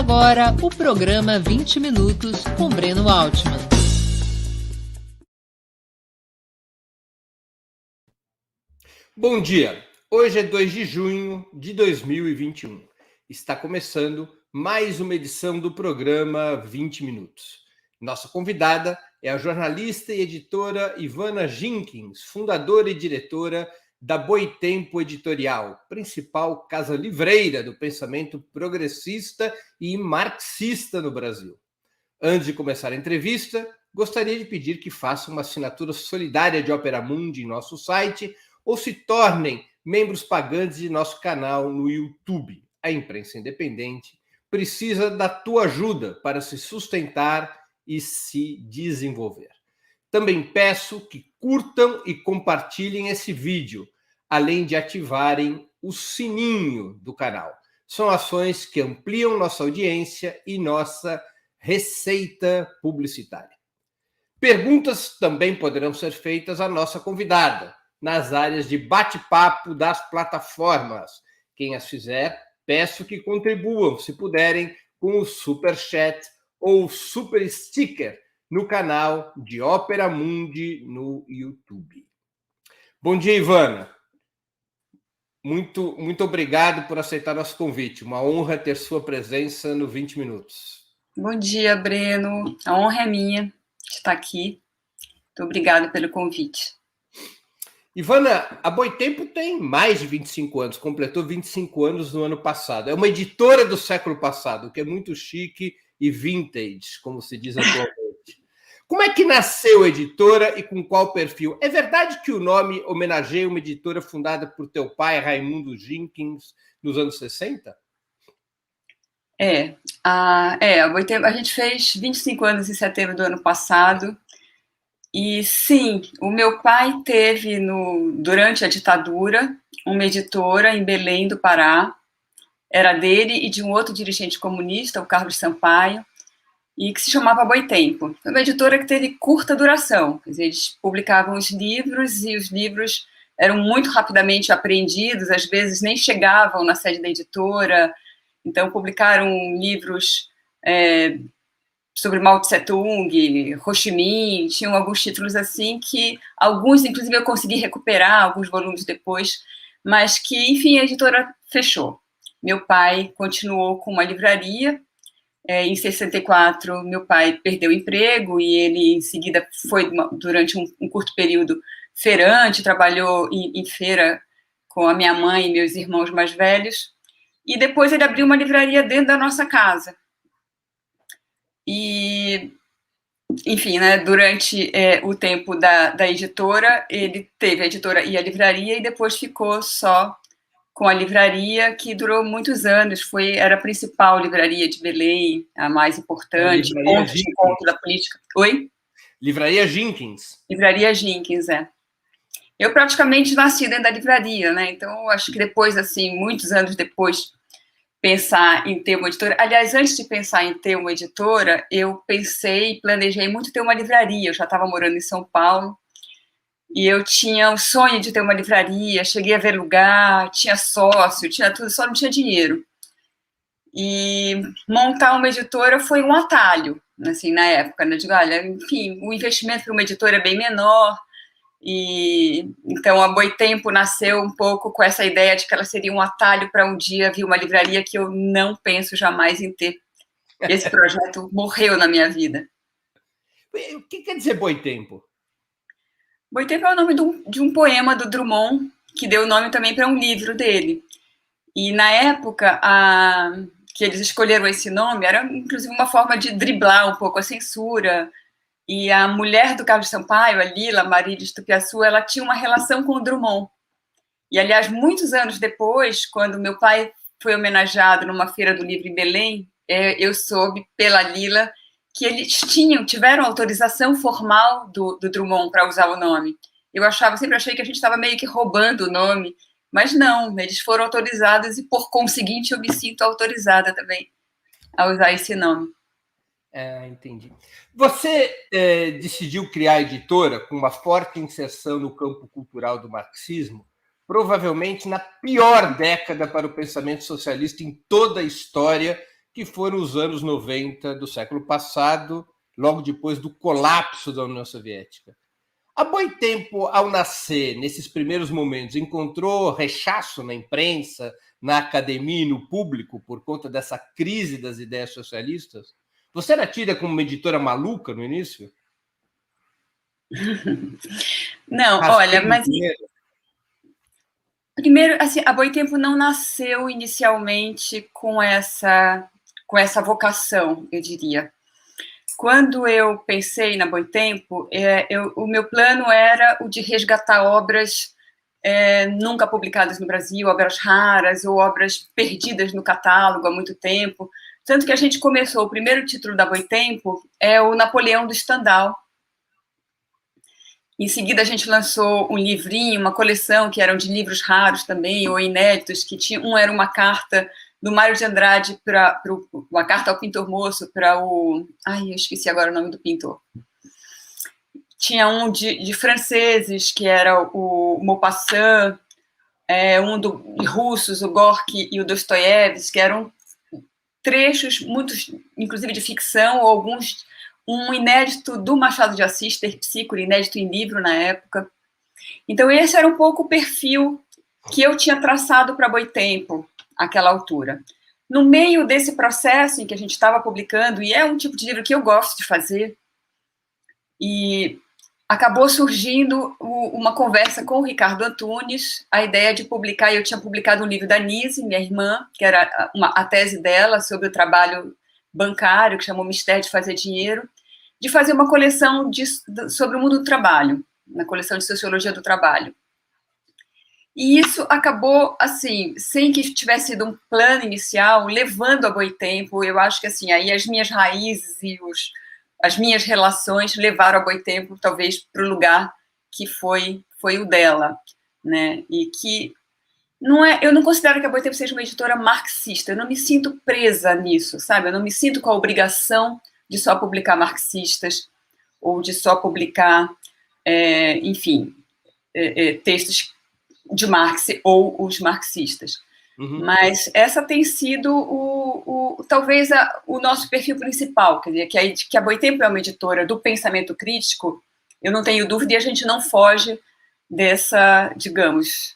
agora o programa 20 Minutos com Breno Altman. Bom dia! Hoje é 2 de junho de 2021. Está começando mais uma edição do programa 20 Minutos. Nossa convidada é a jornalista e editora Ivana Jenkins, fundadora e diretora da Boitempo Editorial, principal casa livreira do pensamento progressista e marxista no Brasil. Antes de começar a entrevista, gostaria de pedir que façam uma assinatura solidária de Opera Mundi em nosso site ou se tornem membros pagantes de nosso canal no YouTube. A imprensa independente precisa da tua ajuda para se sustentar e se desenvolver. Também peço que curtam e compartilhem esse vídeo, além de ativarem o sininho do canal. São ações que ampliam nossa audiência e nossa receita publicitária. Perguntas também poderão ser feitas à nossa convidada, nas áreas de bate-papo das plataformas. Quem as fizer, peço que contribuam, se puderem, com o Super Chat ou Super Sticker no canal de Opera Mundi no YouTube. Bom dia, Ivana. Muito obrigado por aceitar nosso convite. Uma honra ter sua presença no 20 Minutos. Bom dia, Breno. A honra é minha de estar aqui. Muito obrigada pelo convite. Ivana, a Boitempo tem mais de 25 anos, completou 25 anos no ano passado. É uma editora do século passado, o que é muito chique e vintage, como se diz atualmente. Como é que nasceu a editora e com qual perfil? É verdade que o nome homenageia uma editora fundada por teu pai, Raimundo Jenkins, nos anos 60? A Boitempo, a gente fez 25 anos em setembro do ano passado. E sim, o meu pai teve, durante a ditadura, uma editora em Belém do Pará. Era dele e de um outro dirigente comunista, o Carlos Sampaio, e que se chamava Boitempo. Foi uma editora que teve curta duração. Quer dizer, eles publicavam os livros e os livros eram muito rapidamente apreendidos, às vezes nem chegavam na sede da editora. Então, publicaram livros sobre Mao Tse-tung, Ho Chi Minh, tinham alguns títulos assim que alguns, inclusive, eu consegui recuperar alguns volumes depois, mas que, enfim, a editora fechou. Meu pai continuou com uma livraria. Em 64, meu pai perdeu o emprego e ele, em seguida, foi, durante um curto período, feirante, trabalhou em feira com a minha mãe e meus irmãos mais velhos. E depois ele abriu uma livraria dentro da nossa casa. E, enfim, né, durante o tempo da editora, ele teve a editora e a livraria e depois ficou só com a livraria, que durou muitos anos, era a principal livraria de Belém, a mais importante, ponto de encontro da política. Oi? Livraria Jenkins. Livraria Jenkins, Eu praticamente nasci dentro da livraria, né? Então, acho que depois, assim, muitos anos depois, pensar em ter uma editora. Aliás, antes de pensar em ter uma editora, eu pensei e planejei muito ter uma livraria. Eu já estava morando em São Paulo e eu tinha o sonho de ter uma livraria. Cheguei a ver lugar, tinha sócio, tinha tudo, só não tinha dinheiro. E montar uma editora foi um atalho, assim, na época, né? Digo, olha, enfim, o investimento para uma editora é bem menor. E então a Boitempo nasceu um pouco com essa ideia de que ela seria um atalho para um dia vir uma livraria, que eu não penso jamais em ter. Esse projeto morreu na minha vida. O que quer dizer Boitempo? Boitempo é o nome de um poema do Drummond, que deu nome também para um livro dele. E na época que eles escolheram esse nome, era inclusive uma forma de driblar um pouco a censura. E a mulher do Carlos Sampaio, a Lila Marilis Tupiaçu, ela tinha uma relação com o Drummond. E, aliás, muitos anos depois, quando meu pai foi homenageado numa feira do livro em Belém, eu soube pela Lila que eles tiveram autorização formal do Drummond para usar o nome. Eu sempre achei que a gente estava meio que roubando o nome, mas não, eles foram autorizados e, por conseguinte, eu me sinto autorizada também a usar esse nome. Entendi. Você decidiu criar a editora com uma forte inserção no campo cultural do marxismo, provavelmente na pior década para o pensamento socialista em toda a história que foram os anos 90 do século passado, logo depois do colapso da União Soviética. A Boitempo, ao nascer, nesses primeiros momentos, encontrou rechaço na imprensa, na academia e no público por conta dessa crise das ideias socialistas? Você era tida como uma editora maluca no início? Não, olha, mas primeiro, assim, a Boitempo não nasceu inicialmente com essa vocação, eu diria. Quando eu pensei na Boitempo, o meu plano era o de resgatar obras nunca publicadas no Brasil, obras raras ou obras perdidas no catálogo há muito tempo. Tanto que a gente começou, o primeiro título da Boitempo é o Napoleão do Stendhal. Em seguida, a gente lançou um livrinho, uma coleção que eram de livros raros também, ou inéditos, que tinha, um era uma carta do Mário de Andrade, uma carta ao pintor moço, para o... Ai, eu esqueci agora o nome do pintor. Tinha um de franceses, que era o Maupassant, um de russos, o Gorky e o Dostoiévski, que eram trechos, muitos, inclusive de ficção, ou alguns... Um inédito do Machado de Assis, Terpsícore, inédito em livro na época. Então, esse era um pouco o perfil que eu tinha traçado para Boitempo, àquela altura. No meio desse processo em que a gente estava publicando, e é um tipo de livro que eu gosto de fazer, e acabou surgindo uma conversa com o Ricardo Antunes, a ideia de publicar, eu tinha publicado um livro da Nise, minha irmã, que era a tese dela sobre o trabalho bancário, que chamou Mistério de Fazer Dinheiro, de fazer uma coleção sobre o mundo do trabalho, na coleção de Sociologia do Trabalho. E isso acabou, assim, sem que tivesse sido um plano inicial, levando a Boitempo. Eu acho que, assim, aí as minhas raízes e as minhas relações levaram a Boitempo, talvez, para o lugar que foi o dela, né? E que eu não considero que a Boitempo seja uma editora marxista, eu não me sinto presa nisso, sabe? Eu não me sinto com a obrigação de só publicar marxistas, ou de só publicar, enfim, textos de Marx ou os marxistas. Uhum. Mas essa tem sido, talvez, o nosso perfil principal, quer dizer, que a Boitempo é uma editora do pensamento crítico, eu não tenho dúvida, e a gente não foge dessa, digamos,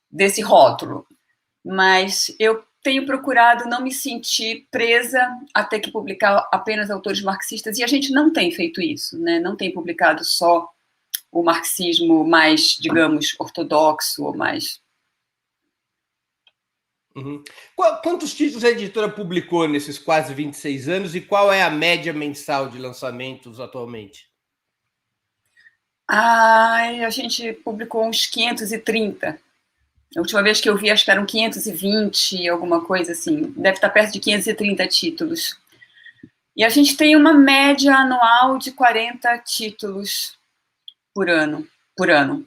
desse rótulo. Mas eu tenho procurado não me sentir presa a ter que publicar apenas autores marxistas, e a gente não tem feito isso, né? Não tem publicado só o marxismo mais, digamos, ortodoxo ou mais... Uhum. Quantos títulos a editora publicou nesses quase 26 anos e qual é a média mensal de lançamentos atualmente? A gente publicou uns 530. A última vez que eu vi, acho que eram 520, alguma coisa assim. Deve estar perto de 530 títulos. E a gente tem uma média anual de 40 títulos por ano,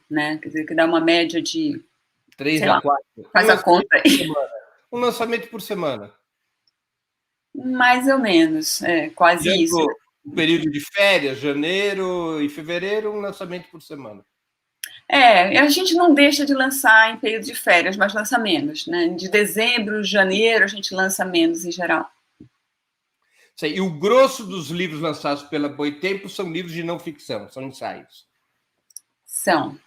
né? Quer dizer, que dá uma média de... 3 a 4. Faz a conta aí. Um lançamento por semana. Mais ou menos, quase isso. No período de férias, janeiro e fevereiro, um lançamento por semana. A gente não deixa de lançar em período de férias, mas lança menos, né? De dezembro, janeiro, a gente lança menos em geral. E o grosso dos livros lançados pela Boitempo são livros de não ficção, são ensaios. São.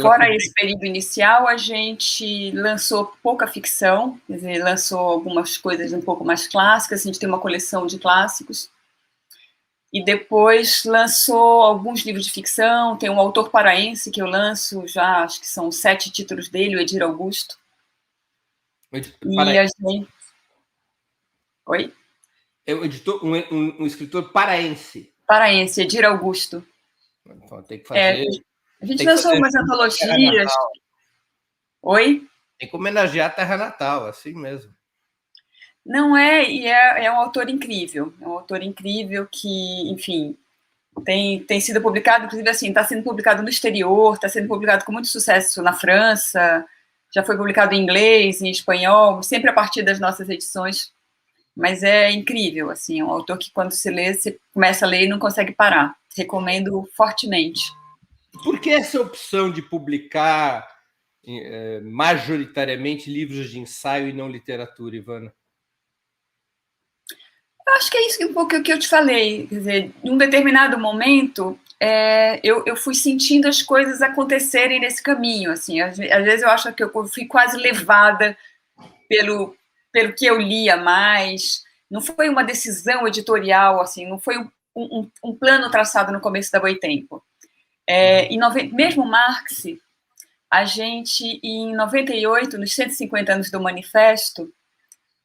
Fora esse período inicial, a gente lançou pouca ficção, quer dizer, lançou algumas coisas um pouco mais clássicas, a gente tem uma coleção de clássicos, e depois lançou alguns livros de ficção, tem um autor paraense que eu lanço já, acho que são 7 títulos dele, o Edir Augusto. E a gente... Oi? É um escritor paraense. Paraense, Edir Augusto. Então, tem que fazer... A gente lançou umas antologias. Oi? Tem que homenagear a terra natal, assim mesmo. Não é, e é um autor incrível. É um autor incrível que, enfim, tem sido publicado, inclusive assim, está sendo publicado no exterior, está sendo publicado com muito sucesso na França, já foi publicado em inglês, em espanhol, sempre a partir das nossas edições. Mas é incrível, assim, é um autor que quando você lê, você começa a ler e não consegue parar. Recomendo fortemente. Por que essa opção de publicar majoritariamente livros de ensaio e não literatura, Ivana? Eu acho que é isso um pouco que eu te falei. Quer dizer, em um determinado momento, eu fui sentindo as coisas acontecerem nesse caminho. Assim, às vezes eu acho que eu fui quase levada pelo que eu lia mais. Não foi uma decisão editorial, assim, não foi um plano traçado no começo da Boitempo. Mesmo Marx, a gente, em 98, nos 150 anos do Manifesto,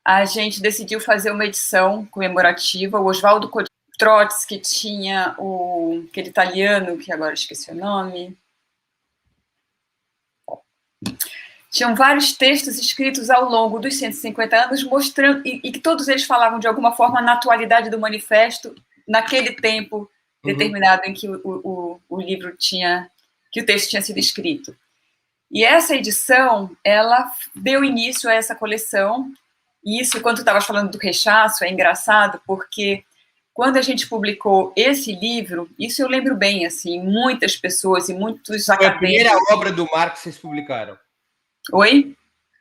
a gente decidiu fazer uma edição comemorativa. O Oswaldo Trotsky tinha aquele italiano, que agora esqueci o nome. Tinham vários textos escritos ao longo dos 150 anos, mostrando, e que todos eles falavam, de alguma forma, na atualidade do manifesto, naquele tempo determinado em que o livro tinha, que o texto tinha sido escrito. E essa edição, ela deu início a essa coleção. E isso, quando tu estavas falando do rechaço, é engraçado, porque quando a gente publicou esse livro, isso eu lembro bem, assim, muitas pessoas e muitos acadêmicos... Foi a primeira obra do Marx que vocês publicaram? Oi?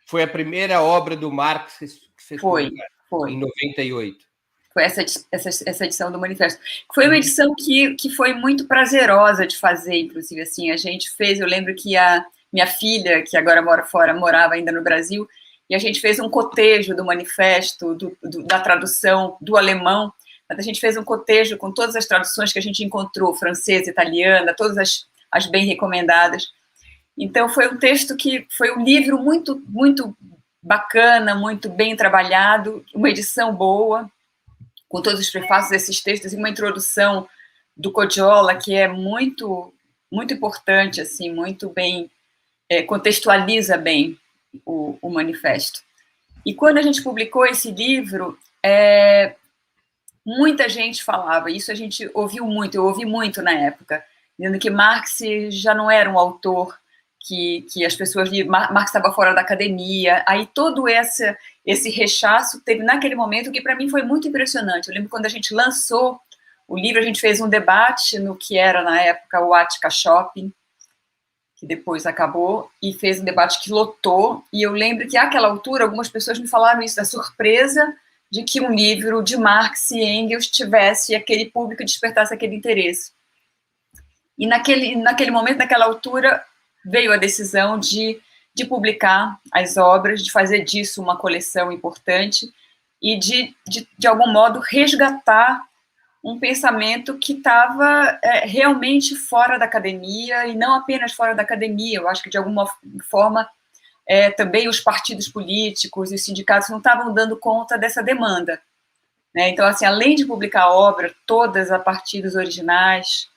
Foi a primeira obra do Marx que vocês publicaram? Foi. Em 98. Foi essa edição do Manifesto. Foi uma edição que foi muito prazerosa de fazer, inclusive, assim, a gente fez, eu lembro que a minha filha, que agora mora fora, morava ainda no Brasil, e a gente fez um cotejo do manifesto, da tradução do alemão, mas a gente fez um cotejo com todas as traduções que a gente encontrou, francesa, italiana, todas as bem recomendadas. Então, foi um texto foi um livro muito, muito bacana, muito bem trabalhado, uma edição boa, com todos os prefácios desses textos, e uma introdução do Codiola, que é muito, muito importante, assim, muito bem, contextualiza bem o manifesto. E quando a gente publicou esse livro, muita gente falava, isso a gente ouviu muito, eu ouvi muito na época, dizendo que Marx já não era um autor que as pessoas liam, Marx estava fora da academia, aí todo esse rechaço teve naquele momento, que para mim foi muito impressionante. Eu lembro quando a gente lançou o livro, a gente fez um debate no que era na época o Attica Shopping, que depois acabou, e fez um debate que lotou, e eu lembro que àquela altura algumas pessoas me falaram isso, da surpresa de que um livro de Marx e Engels tivesse aquele público, despertasse aquele interesse. E naquele momento, naquela altura, veio a decisão de publicar as obras, de fazer disso uma coleção importante e de algum modo, resgatar um pensamento que estava realmente fora da academia, e não apenas fora da academia. Eu acho que, de alguma forma, também os partidos políticos e os sindicatos não estavam dando conta dessa demanda, né? Então, assim, além de publicar a obra, todas a partir dos originais,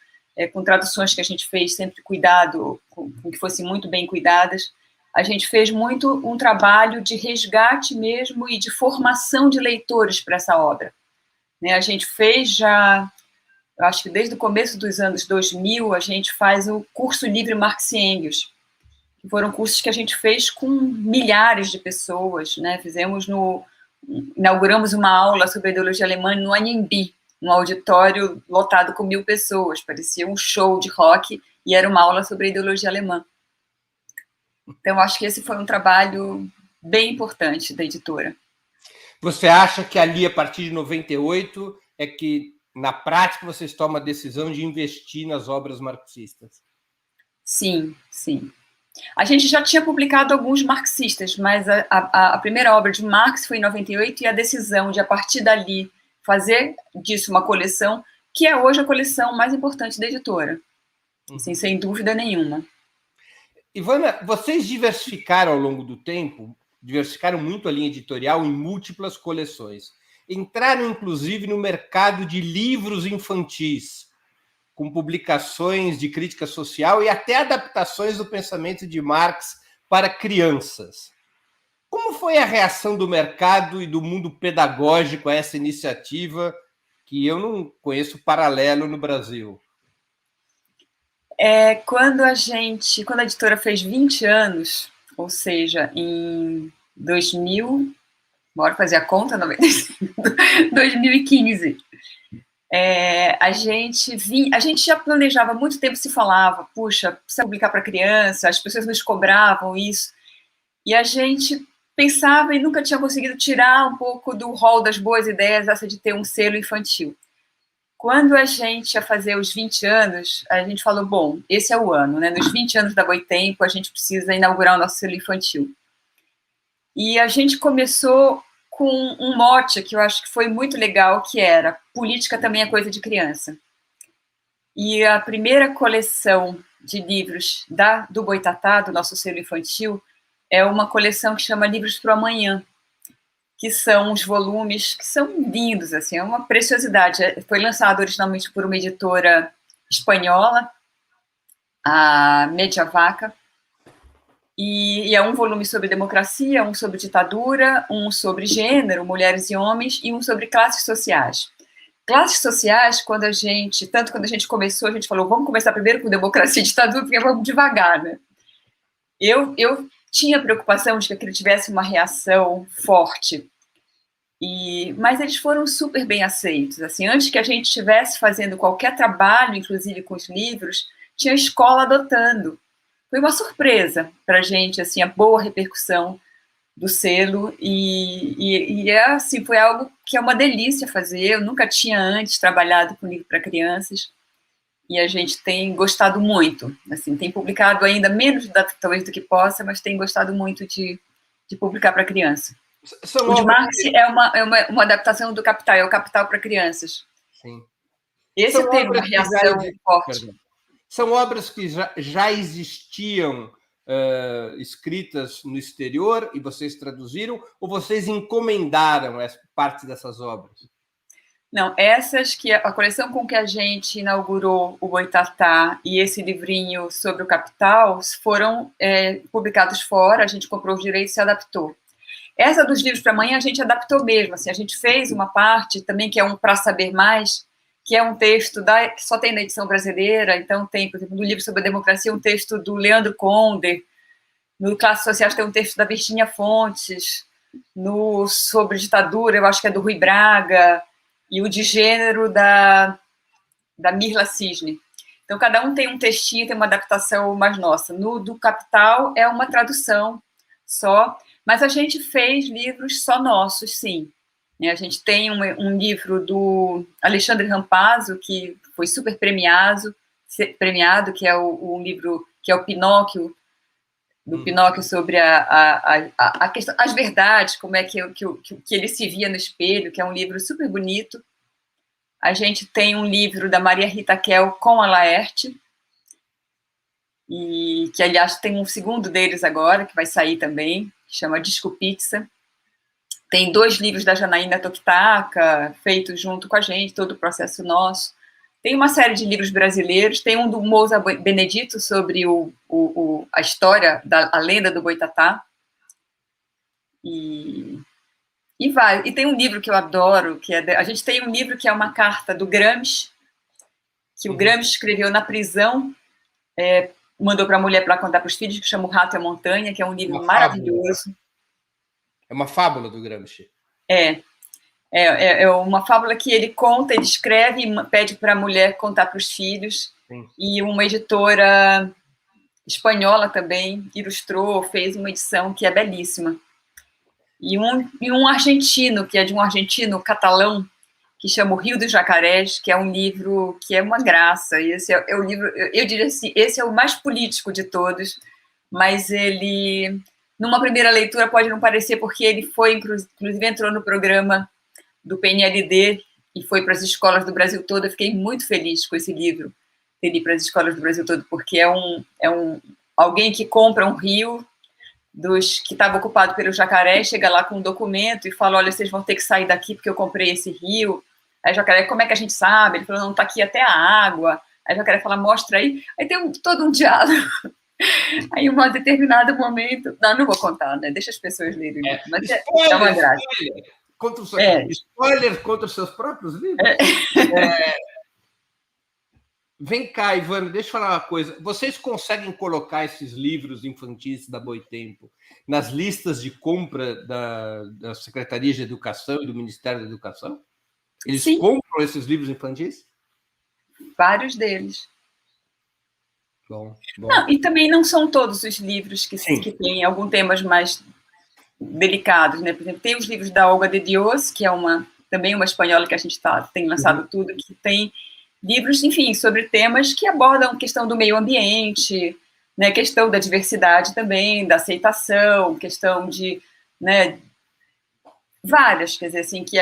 com traduções que a gente fez, sempre cuidado, com que fossem muito bem cuidadas, a gente fez muito um trabalho de resgate mesmo e de formação de leitores para essa obra. Né, a gente fez já, eu acho que desde o começo dos anos 2000, a gente faz o curso livre Marx e Engels, que foram cursos que a gente fez com milhares de pessoas, né? Inauguramos uma aula sobre a ideologia alemã no Anhembi, num auditório lotado com 1000 pessoas, parecia um show de rock, e era uma aula sobre a ideologia alemã. Então, acho que esse foi um trabalho bem importante da editora. Você acha que ali, a partir de 98, é que, na prática, vocês tomam a decisão de investir nas obras marxistas? Sim, sim. A gente já tinha publicado alguns marxistas, mas a primeira obra de Marx foi em 98, e a decisão de, a partir dali, fazer disso uma coleção, que é hoje a coleção mais importante da editora, assim, sem dúvida nenhuma. Ivana, vocês diversificaram ao longo do tempo, diversificaram muito a linha editorial em múltiplas coleções. Entraram, inclusive, no mercado de livros infantis, com publicações de crítica social e até adaptações do pensamento de Marx para crianças. Como foi a reação do mercado e do mundo pedagógico a essa iniciativa, que eu não conheço paralelo no Brasil? Quando a editora fez 20 anos, ou seja, em 2000, bora fazer a conta, 2015, a gente já planejava há muito tempo, se falava, puxa, precisa publicar para criança, as pessoas nos cobravam isso, e a gente pensava e nunca tinha conseguido tirar um pouco do rol das boas ideias essa de ter um selo infantil. Quando a gente ia fazer os 20 anos, a gente falou, bom, esse é o ano, né? Nos 20 anos da Boitempo, a gente precisa inaugurar o nosso selo infantil. E a gente começou com um mote que eu acho que foi muito legal, que era política também é coisa de criança. E a primeira coleção de livros do Boitatá, do nosso selo infantil, é uma coleção que chama Livros para o Amanhã, que são os volumes que são lindos, assim, é uma preciosidade. Foi lançado originalmente por uma editora espanhola, a Mediavaca, e é um volume sobre democracia, um sobre ditadura, um sobre gênero, mulheres e homens, e um sobre classes sociais. Classes sociais, quando a gente começou, a gente falou, vamos começar primeiro com democracia e ditadura, porque vamos devagar, né? Eu tinha preocupação de que aquilo tivesse uma reação forte, mas eles foram super bem aceitos. Assim, antes que a gente estivesse fazendo qualquer trabalho, inclusive com os livros, tinha a escola adotando. Foi uma surpresa para a gente, assim, a boa repercussão do selo, assim, foi algo que é uma delícia fazer. Eu nunca tinha antes trabalhado com livro para crianças, e a gente tem gostado muito, assim, tem publicado ainda menos talvez do que possa, mas tem gostado muito de publicar para criança. O de Marx é uma adaptação do Capital, é o Capital para crianças. Sim. Esse teve uma reação forte. São obras que já existiam escritas no exterior e vocês traduziram, ou vocês encomendaram parte dessas obras? Não, essas que a coleção com que a gente inaugurou o Boitatá e esse livrinho sobre o Capital foram publicados fora, a gente comprou os direitos e se adaptou. Essa dos livros para amanhã a gente adaptou mesmo, assim, a gente fez uma parte também que é um Para Saber Mais, que é um texto que só tem na edição brasileira, então tem, por exemplo, no livro sobre a democracia, um texto do Leandro Conde, no Classes Sociais tem um texto da Virginia Fontes, no sobre ditadura, eu acho que é do Rui Braga, e o de gênero da Mirla Cisne. Então, cada um tem um textinho, tem uma adaptação mais nossa. No do Capital é uma tradução só, mas a gente fez livros só nossos, sim. A gente tem um livro do Alexandre Rampazzo, que foi super premiado, que é um livro que é o Pinóquio, do Pinóquio sobre a questão, as verdades, como é que ele se via no espelho, que é um livro super bonito. A gente tem um livro da Maria Rita Kell com a Laerte, e que, aliás, tem um segundo deles agora, que vai sair também, que chama Disco Pizza. Tem 2 livros da Janaína Tokitaka, feitos junto com a gente, todo o processo nosso. Tem uma série de livros brasileiros, tem um do Moza Benedito sobre a história, a lenda do Boitatá. E tem um livro que eu adoro, a gente tem um livro que é uma carta do Gramsci, que o Gramsci escreveu na prisão, mandou para a mulher para contar para os filhos, que chama O Rato e a Montanha, que é um livro maravilhoso. É uma fábula do Gramsci. É uma fábula que ele conta, ele escreve e pede para a mulher contar para os filhos. Sim. E uma editora espanhola também ilustrou, fez uma edição que é belíssima. E um argentino, que é de um argentino catalão, que chama O Rio dos Jacarés, que é um livro que é uma graça. Esse é o livro, eu diria assim, esse é o mais político de todos, mas ele, numa primeira leitura, pode não parecer, porque ele foi, inclusive, entrou no programa do PNLD e foi para as escolas do Brasil todo. Eu fiquei muito feliz com esse livro, ter ido para as escolas do Brasil todo, porque alguém que compra um rio que estava ocupado pelo jacaré, chega lá com um documento e fala, olha, vocês vão ter que sair daqui porque eu comprei esse rio. Aí o jacaré, como é que a gente sabe? Ele falou, não, está aqui até a água. Aí o jacaré fala, mostra aí. Aí tem todo um diálogo. Aí, em um determinado momento... Não vou contar, né? Deixa as pessoas lerem. Mas é uma graça. Spoiler contra os seus próprios livros? Vem cá, Ivana, deixa eu falar uma coisa. Vocês conseguem colocar esses livros infantis da Boitempo nas listas de compra da Secretaria de Educação e do Ministério da Educação? Eles Sim. compram esses livros infantis? Vários deles. Bom. Não, e também não são todos os livros que têm alguns temas mais delicados, né? Por exemplo, tem os livros da Olga de Dios, que é também uma espanhola que a gente tem lançado tudo, que tem livros, enfim, sobre temas que abordam a questão do meio ambiente, né, questão da diversidade também, da aceitação, questão de, né, várias, quer dizer, assim, que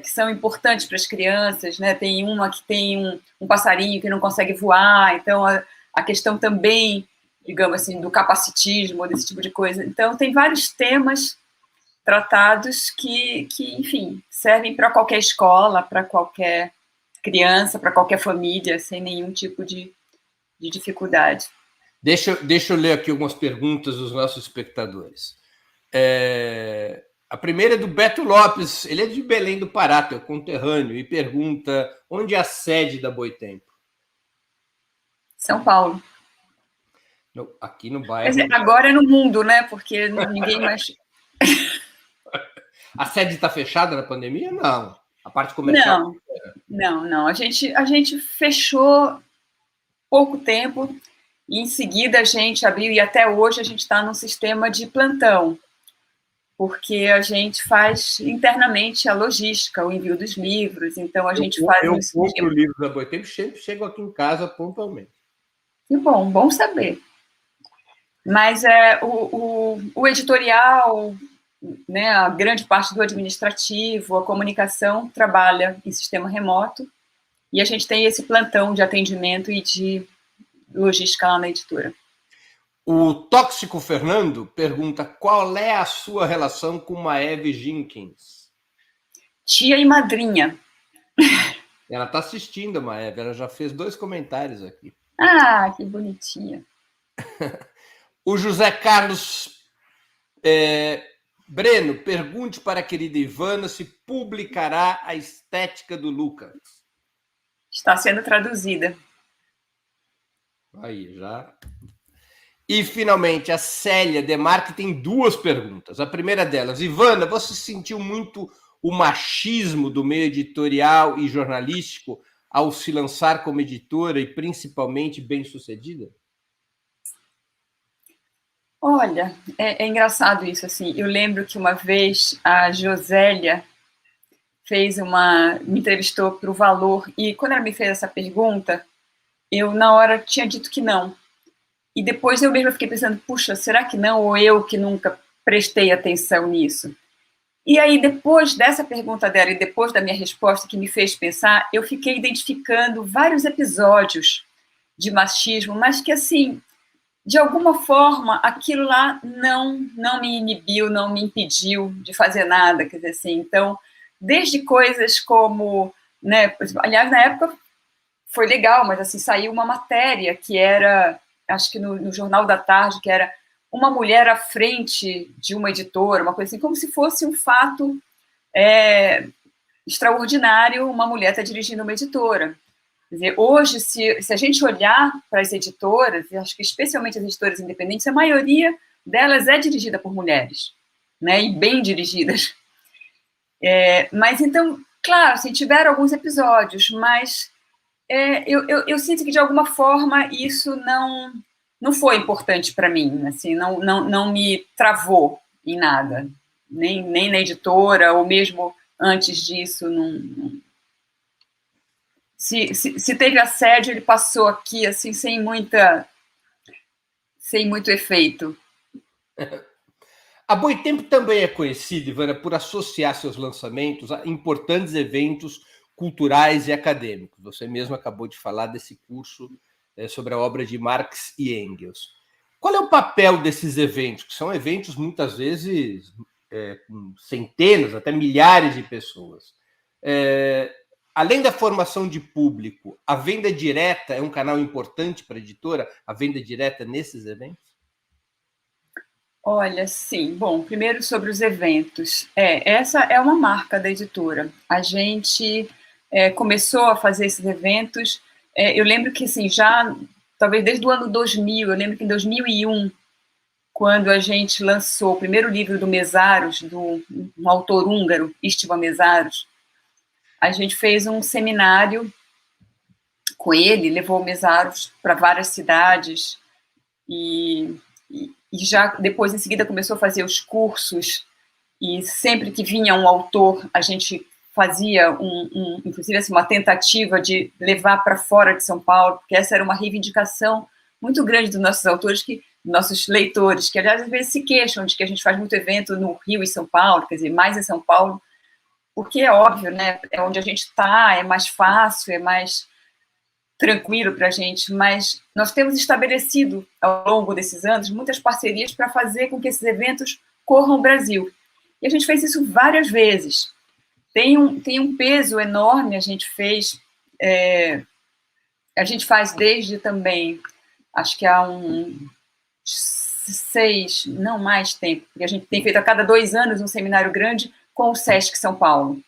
são importantes para as crianças, né? Tem uma que tem um passarinho que não consegue voar, então a questão também, digamos assim, do capacitismo, desse tipo de coisa. Então, tem vários temas tratados que enfim, servem para qualquer escola, para qualquer criança, para qualquer família, sem nenhum tipo de dificuldade. Deixa eu ler aqui algumas perguntas dos nossos espectadores. A primeira é do Beto Lopes, ele é de Belém do Pará, teu conterrâneo, e pergunta onde é a sede da Boitempo? São Paulo. Aqui no bairro. Quer dizer, agora é no mundo, né? Porque ninguém mais... A sede está fechada na pandemia? Não. A parte comercial? Não. A gente fechou pouco tempo e em seguida a gente abriu, e até hoje a gente está num sistema de plantão, porque a gente faz internamente a logística, o envio dos livros, então a gente faz... Eu compro livros da Boitempo, chego aqui em casa pontualmente. Que bom saber. Mas o editorial, né, a grande parte do administrativo, a comunicação trabalha em sistema remoto, e a gente tem esse plantão de atendimento e de logística lá na editora. O Tóxico Fernando pergunta qual é a sua relação com Maeve Jenkins? Tia e madrinha. Ela está assistindo, Maeve, ela já fez 2 comentários aqui. Ah, que bonitinha. O José Carlos Breno, pergunte para a querida Ivana se publicará a estética do Lucas. Está sendo traduzida. Aí, já. E, finalmente, a Célia Demarque tem 2 perguntas. A primeira delas, Ivana, você sentiu muito o machismo do meio editorial e jornalístico ao se lançar como editora e principalmente bem-sucedida? Olha, é engraçado isso, assim. Eu lembro que uma vez a Josélia me entrevistou para o Valor, e quando ela me fez essa pergunta, eu, na hora, tinha dito que não. E depois eu mesma fiquei pensando, puxa, será que não? Ou eu que nunca prestei atenção nisso? E aí, depois dessa pergunta dela e depois da minha resposta que me fez pensar, eu fiquei identificando vários episódios de machismo, mas que, assim, de alguma forma, aquilo lá não me inibiu, não me impediu de fazer nada, quer dizer assim, então, desde coisas como, né, aliás, na época foi legal, mas assim, saiu uma matéria que era, acho que no Jornal da Tarde, que era uma mulher à frente de uma editora, uma coisa assim, como se fosse um fato extraordinário, uma mulher estar dirigindo uma editora. Quer dizer, hoje, se a gente olhar para as editoras, acho que especialmente as editoras independentes, a maioria delas é dirigida por mulheres, né, e bem dirigidas. Mas, então, claro, assim, tiveram alguns episódios, mas eu sinto que, de alguma forma, isso não foi importante para mim, assim, não me travou em nada, nem na editora, ou mesmo antes disso, se teve assédio, ele passou aqui, assim, sem muito efeito. A Boitempo também é conhecida, Ivana, por associar seus lançamentos a importantes eventos culturais e acadêmicos. Você mesmo acabou de falar desse curso sobre a obra de Marx e Engels. Qual é o papel desses eventos, que são eventos, muitas vezes, com centenas, até milhares de pessoas? Além da formação de público, a venda direta é um canal importante para a editora? A venda direta nesses eventos? Olha, sim. Bom, primeiro sobre os eventos. Essa é uma marca da editora. A gente começou a fazer esses eventos. Eu lembro que, assim, já, talvez desde o ano 2000, eu lembro que em 2001, quando a gente lançou o primeiro livro do Mészáros, um autor húngaro, István Mészáros, a gente fez um seminário com ele, levou o Mészáros para várias cidades e já depois, em seguida, começou a fazer os cursos e sempre que vinha um autor, a gente fazia, inclusive, assim, uma tentativa de levar para fora de São Paulo, porque essa era uma reivindicação muito grande dos nossos autores, nossos leitores, que, aliás, às vezes se queixam de que a gente faz muito evento no Rio e São Paulo, quer dizer, mais em São Paulo, porque é óbvio, né, é onde a gente está, é mais fácil, é mais tranquilo para a gente, mas nós temos estabelecido, ao longo desses anos, muitas parcerias para fazer com que esses eventos corram o Brasil. E a gente fez isso várias vezes. Tem um peso enorme, a gente fez, a gente faz desde também, acho que há 6, não mais tempo, porque a gente tem feito a cada 2 anos um seminário grande com o Sesc São Paulo.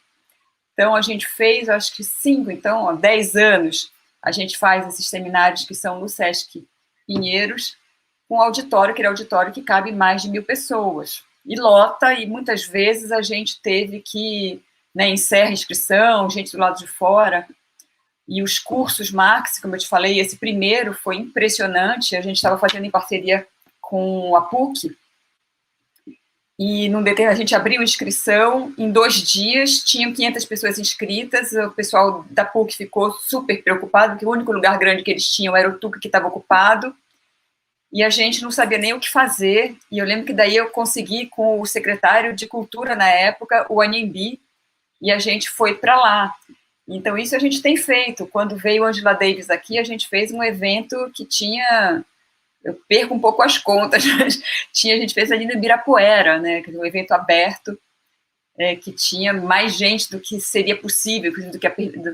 Então, a gente fez, acho que 5, então, há 10 anos, a gente faz esses seminários que são no Sesc Pinheiros, com um auditório, que é auditório que cabe mais de 1.000 pessoas. E lota, e muitas vezes a gente teve que, né, encerra a inscrição, gente do lado de fora. E os cursos Marx, como eu te falei, esse primeiro foi impressionante, a gente estava fazendo em parceria com a PUC, e a gente abriu inscrição, em 2 dias, tinham 500 pessoas inscritas, o pessoal da PUC ficou super preocupado, porque o único lugar grande que eles tinham era o TUC, que estava ocupado, e a gente não sabia nem o que fazer, e eu lembro que daí eu consegui, com o secretário de Cultura na época, o Anhembi, e a gente foi para lá. Então, isso a gente tem feito. Quando veio Angela Davis aqui, a gente fez um evento que tinha... Eu perco um pouco as contas, mas a gente fez ali no Ibirapuera, né, um evento aberto, que tinha mais gente do que seria possível, do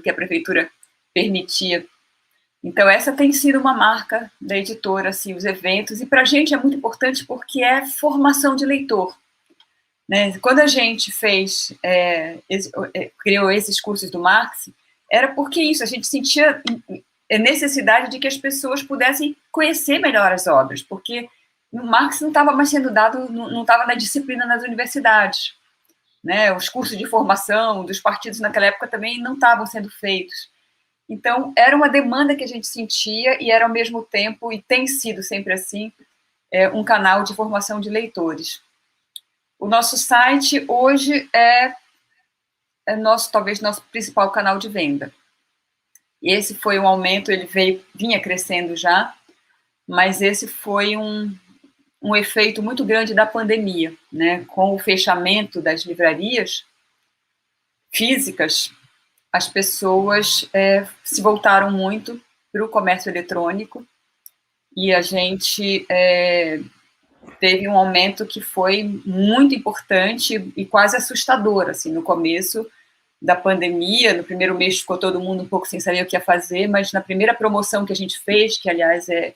que a prefeitura permitia. Então, essa tem sido uma marca da editora, assim, os eventos, e para a gente é muito importante porque é formação de leitor. Né? Quando a gente criou esses cursos do Marx, era porque isso, a gente sentia necessidade de que as pessoas pudessem conhecer melhor as obras, porque o Marx não estava mais sendo dado, não estava na disciplina nas universidades. Né? Os cursos de formação dos partidos naquela época também não estavam sendo feitos. Então, era uma demanda que a gente sentia e era, ao mesmo tempo, e tem sido sempre assim, um canal de formação de leitores. O nosso site, hoje, talvez nosso principal canal de venda. Esse foi um aumento, ele vinha crescendo já, mas esse foi um efeito muito grande da pandemia, né? Com o fechamento das livrarias físicas, as pessoas se voltaram muito para o comércio eletrônico e a gente teve um aumento que foi muito importante e quase assustador, assim, no começo da pandemia. No primeiro mês ficou todo mundo um pouco sem saber o que ia fazer, mas na primeira promoção que a gente fez, que aliás é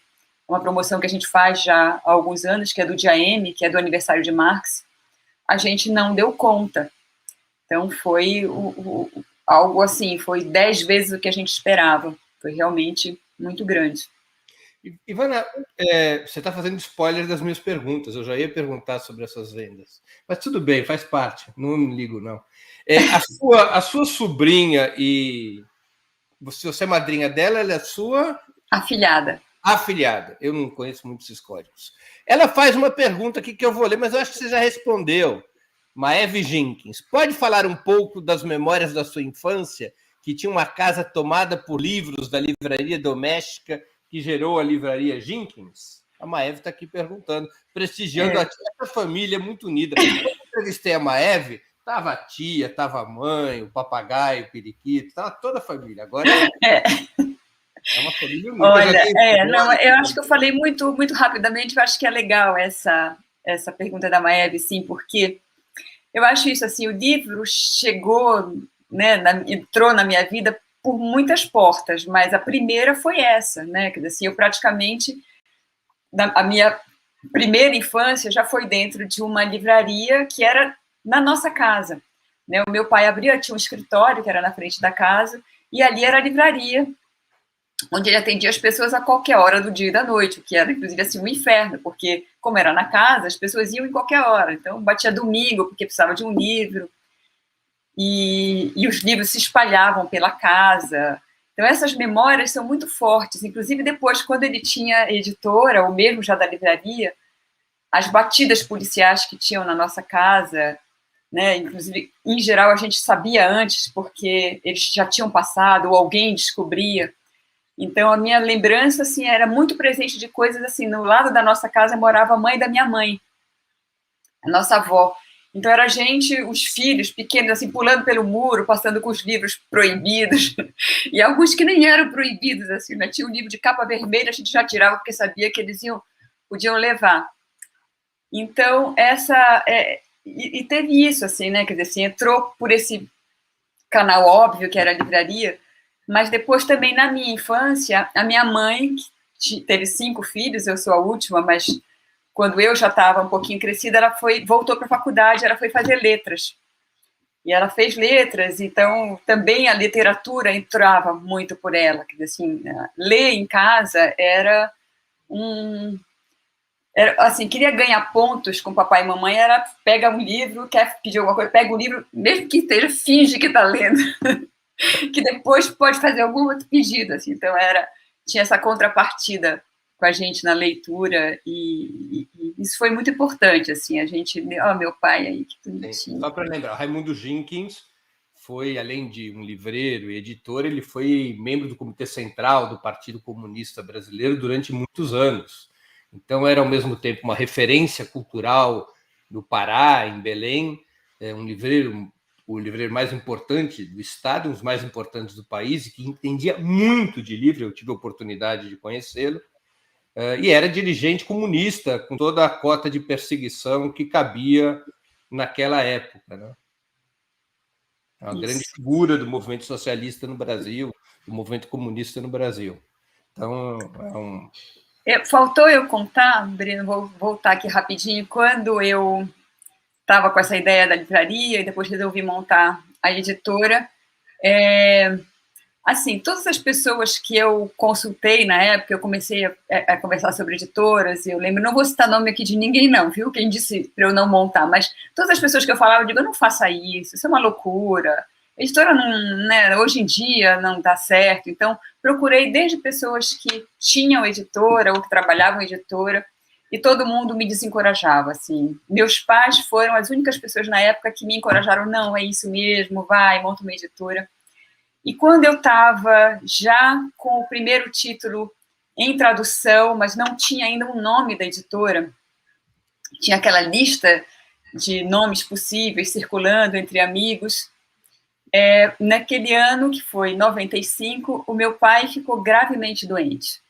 uma promoção que a gente faz já há alguns anos, que é do Dia M, que é do aniversário de Marx, a gente não deu conta. Então foi algo assim, foi 10 vezes o que a gente esperava. Foi realmente muito grande. Ivana, você está fazendo spoiler das minhas perguntas. Eu já ia perguntar sobre essas vendas. Mas tudo bem, faz parte. Não me ligo, não. A sua sobrinha, e você é madrinha dela, ela é sua... Afilhada. Afilhada. Eu não conheço muito esses códigos. Ela faz uma pergunta aqui que eu vou ler, mas eu acho que você já respondeu. Maeve Jenkins, pode falar um pouco das memórias da sua infância, que tinha uma casa tomada por livros da livraria doméstica que gerou a livraria Jenkins? A Maeve está aqui perguntando, prestigiando essa família muito unida. Quando eu entrevistei a Maeve, estava a tia, estava a mãe, o papagaio, o periquito, estava toda a família. Agora é uma família unida. Olha, eu acho que eu falei muito, muito rapidamente, eu acho que é legal essa pergunta da Maeve, sim, porque eu acho isso, assim, o livro chegou, né, entrou na minha vida por muitas portas, mas a primeira foi essa, né, quer dizer, assim, eu praticamente, a minha primeira infância já foi dentro de uma livraria que era na nossa casa, né, o meu pai tinha um escritório que era na frente da casa, e ali era a livraria, onde ele atendia as pessoas a qualquer hora do dia e da noite, o que era, inclusive, assim, um inferno, porque, como era na casa, as pessoas iam em qualquer hora, então batia domingo, porque precisava de um livro, e os livros se espalhavam pela casa. Então, essas memórias são muito fortes. Inclusive, depois, quando ele tinha editora, ou mesmo já da livraria, as batidas policiais que tinham na nossa casa, né? Inclusive, em geral, a gente sabia antes, porque eles já tinham passado, ou alguém descobria. Então, a minha lembrança, assim, era muito presente de coisas, assim, no lado da nossa casa morava a mãe da minha mãe, a nossa avó. Então, era a gente, os filhos pequenos, assim, pulando pelo muro, passando com os livros proibidos, e alguns que nem eram proibidos, assim, né? Tinha um livro de capa vermelha, a gente já tirava, porque sabia que eles podiam levar. Então, e teve isso, assim, né? Quer dizer, assim, entrou por esse canal óbvio, que era a livraria, mas depois também, na minha infância, a minha mãe, que teve 5 filhos, eu sou a última, mas quando eu já estava um pouquinho crescida, ela voltou para a faculdade, ela foi fazer letras. E ela fez letras, então também a literatura entrava muito por ela. Quer dizer, assim, ler em casa era assim, queria ganhar pontos com papai e mamãe, era pega um livro, quer pedir alguma coisa, pega um livro, mesmo que esteja, finge que está lendo, que depois pode fazer algum outro pedido. Assim. Então, tinha essa contrapartida com a gente na leitura, e isso foi muito importante, assim, a gente, meu pai aí, que bonitinho. Só para lembrar, Raimundo Jenkins foi, além de um livreiro e editor, ele foi membro do Comitê Central do Partido Comunista Brasileiro durante muitos anos. Então, era, ao mesmo tempo, uma referência cultural no Pará, em Belém, um livreiro, o livreiro mais importante do Estado, um dos mais importantes do país, e que entendia muito de livro, eu tive a oportunidade de conhecê-lo, e era dirigente comunista, com toda a cota de perseguição que cabia naquela época, né? É uma grande figura do movimento socialista no Brasil, do movimento comunista no Brasil. Então, faltou eu contar, Breno, vou voltar aqui rapidinho, quando eu estava com essa ideia da livraria e depois resolvi montar a editora, assim, todas as pessoas que eu consultei na época, eu comecei a conversar sobre editoras, e eu lembro, não vou citar nome aqui de ninguém não, viu, quem disse para eu não montar, mas todas as pessoas que eu falava, eu digo, não faça isso é uma loucura, editora não, né, hoje em dia não dá certo, então procurei desde pessoas que tinham editora ou que trabalhavam em editora, e todo mundo me desencorajava, assim. Meus pais foram as únicas pessoas na época que me encorajaram, não, é isso mesmo, vai, monta uma editora. E quando eu estava já com o primeiro título em tradução, mas não tinha ainda um nome da editora, tinha aquela lista de nomes possíveis circulando entre amigos, naquele ano, que foi 95, o meu pai ficou gravemente doente.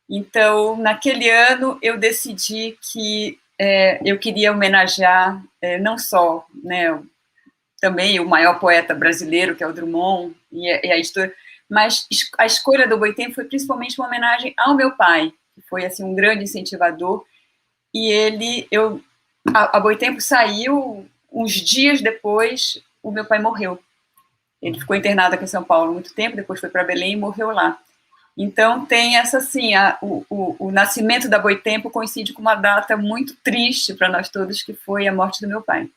Então, naquele ano, eu decidi que eu queria homenagear não só, né, também o maior poeta brasileiro, que é o Drummond, e a editora, mas a escolha do Boitempo foi principalmente uma homenagem ao meu pai, que foi assim, um grande incentivador, e a Boitempo saiu, uns dias depois, o meu pai morreu. Ele ficou internado aqui em São Paulo muito tempo, depois foi para Belém e morreu lá. Então, tem essa, assim, o nascimento da Boitempo coincide com uma data muito triste para nós todos, que foi a morte do meu pai.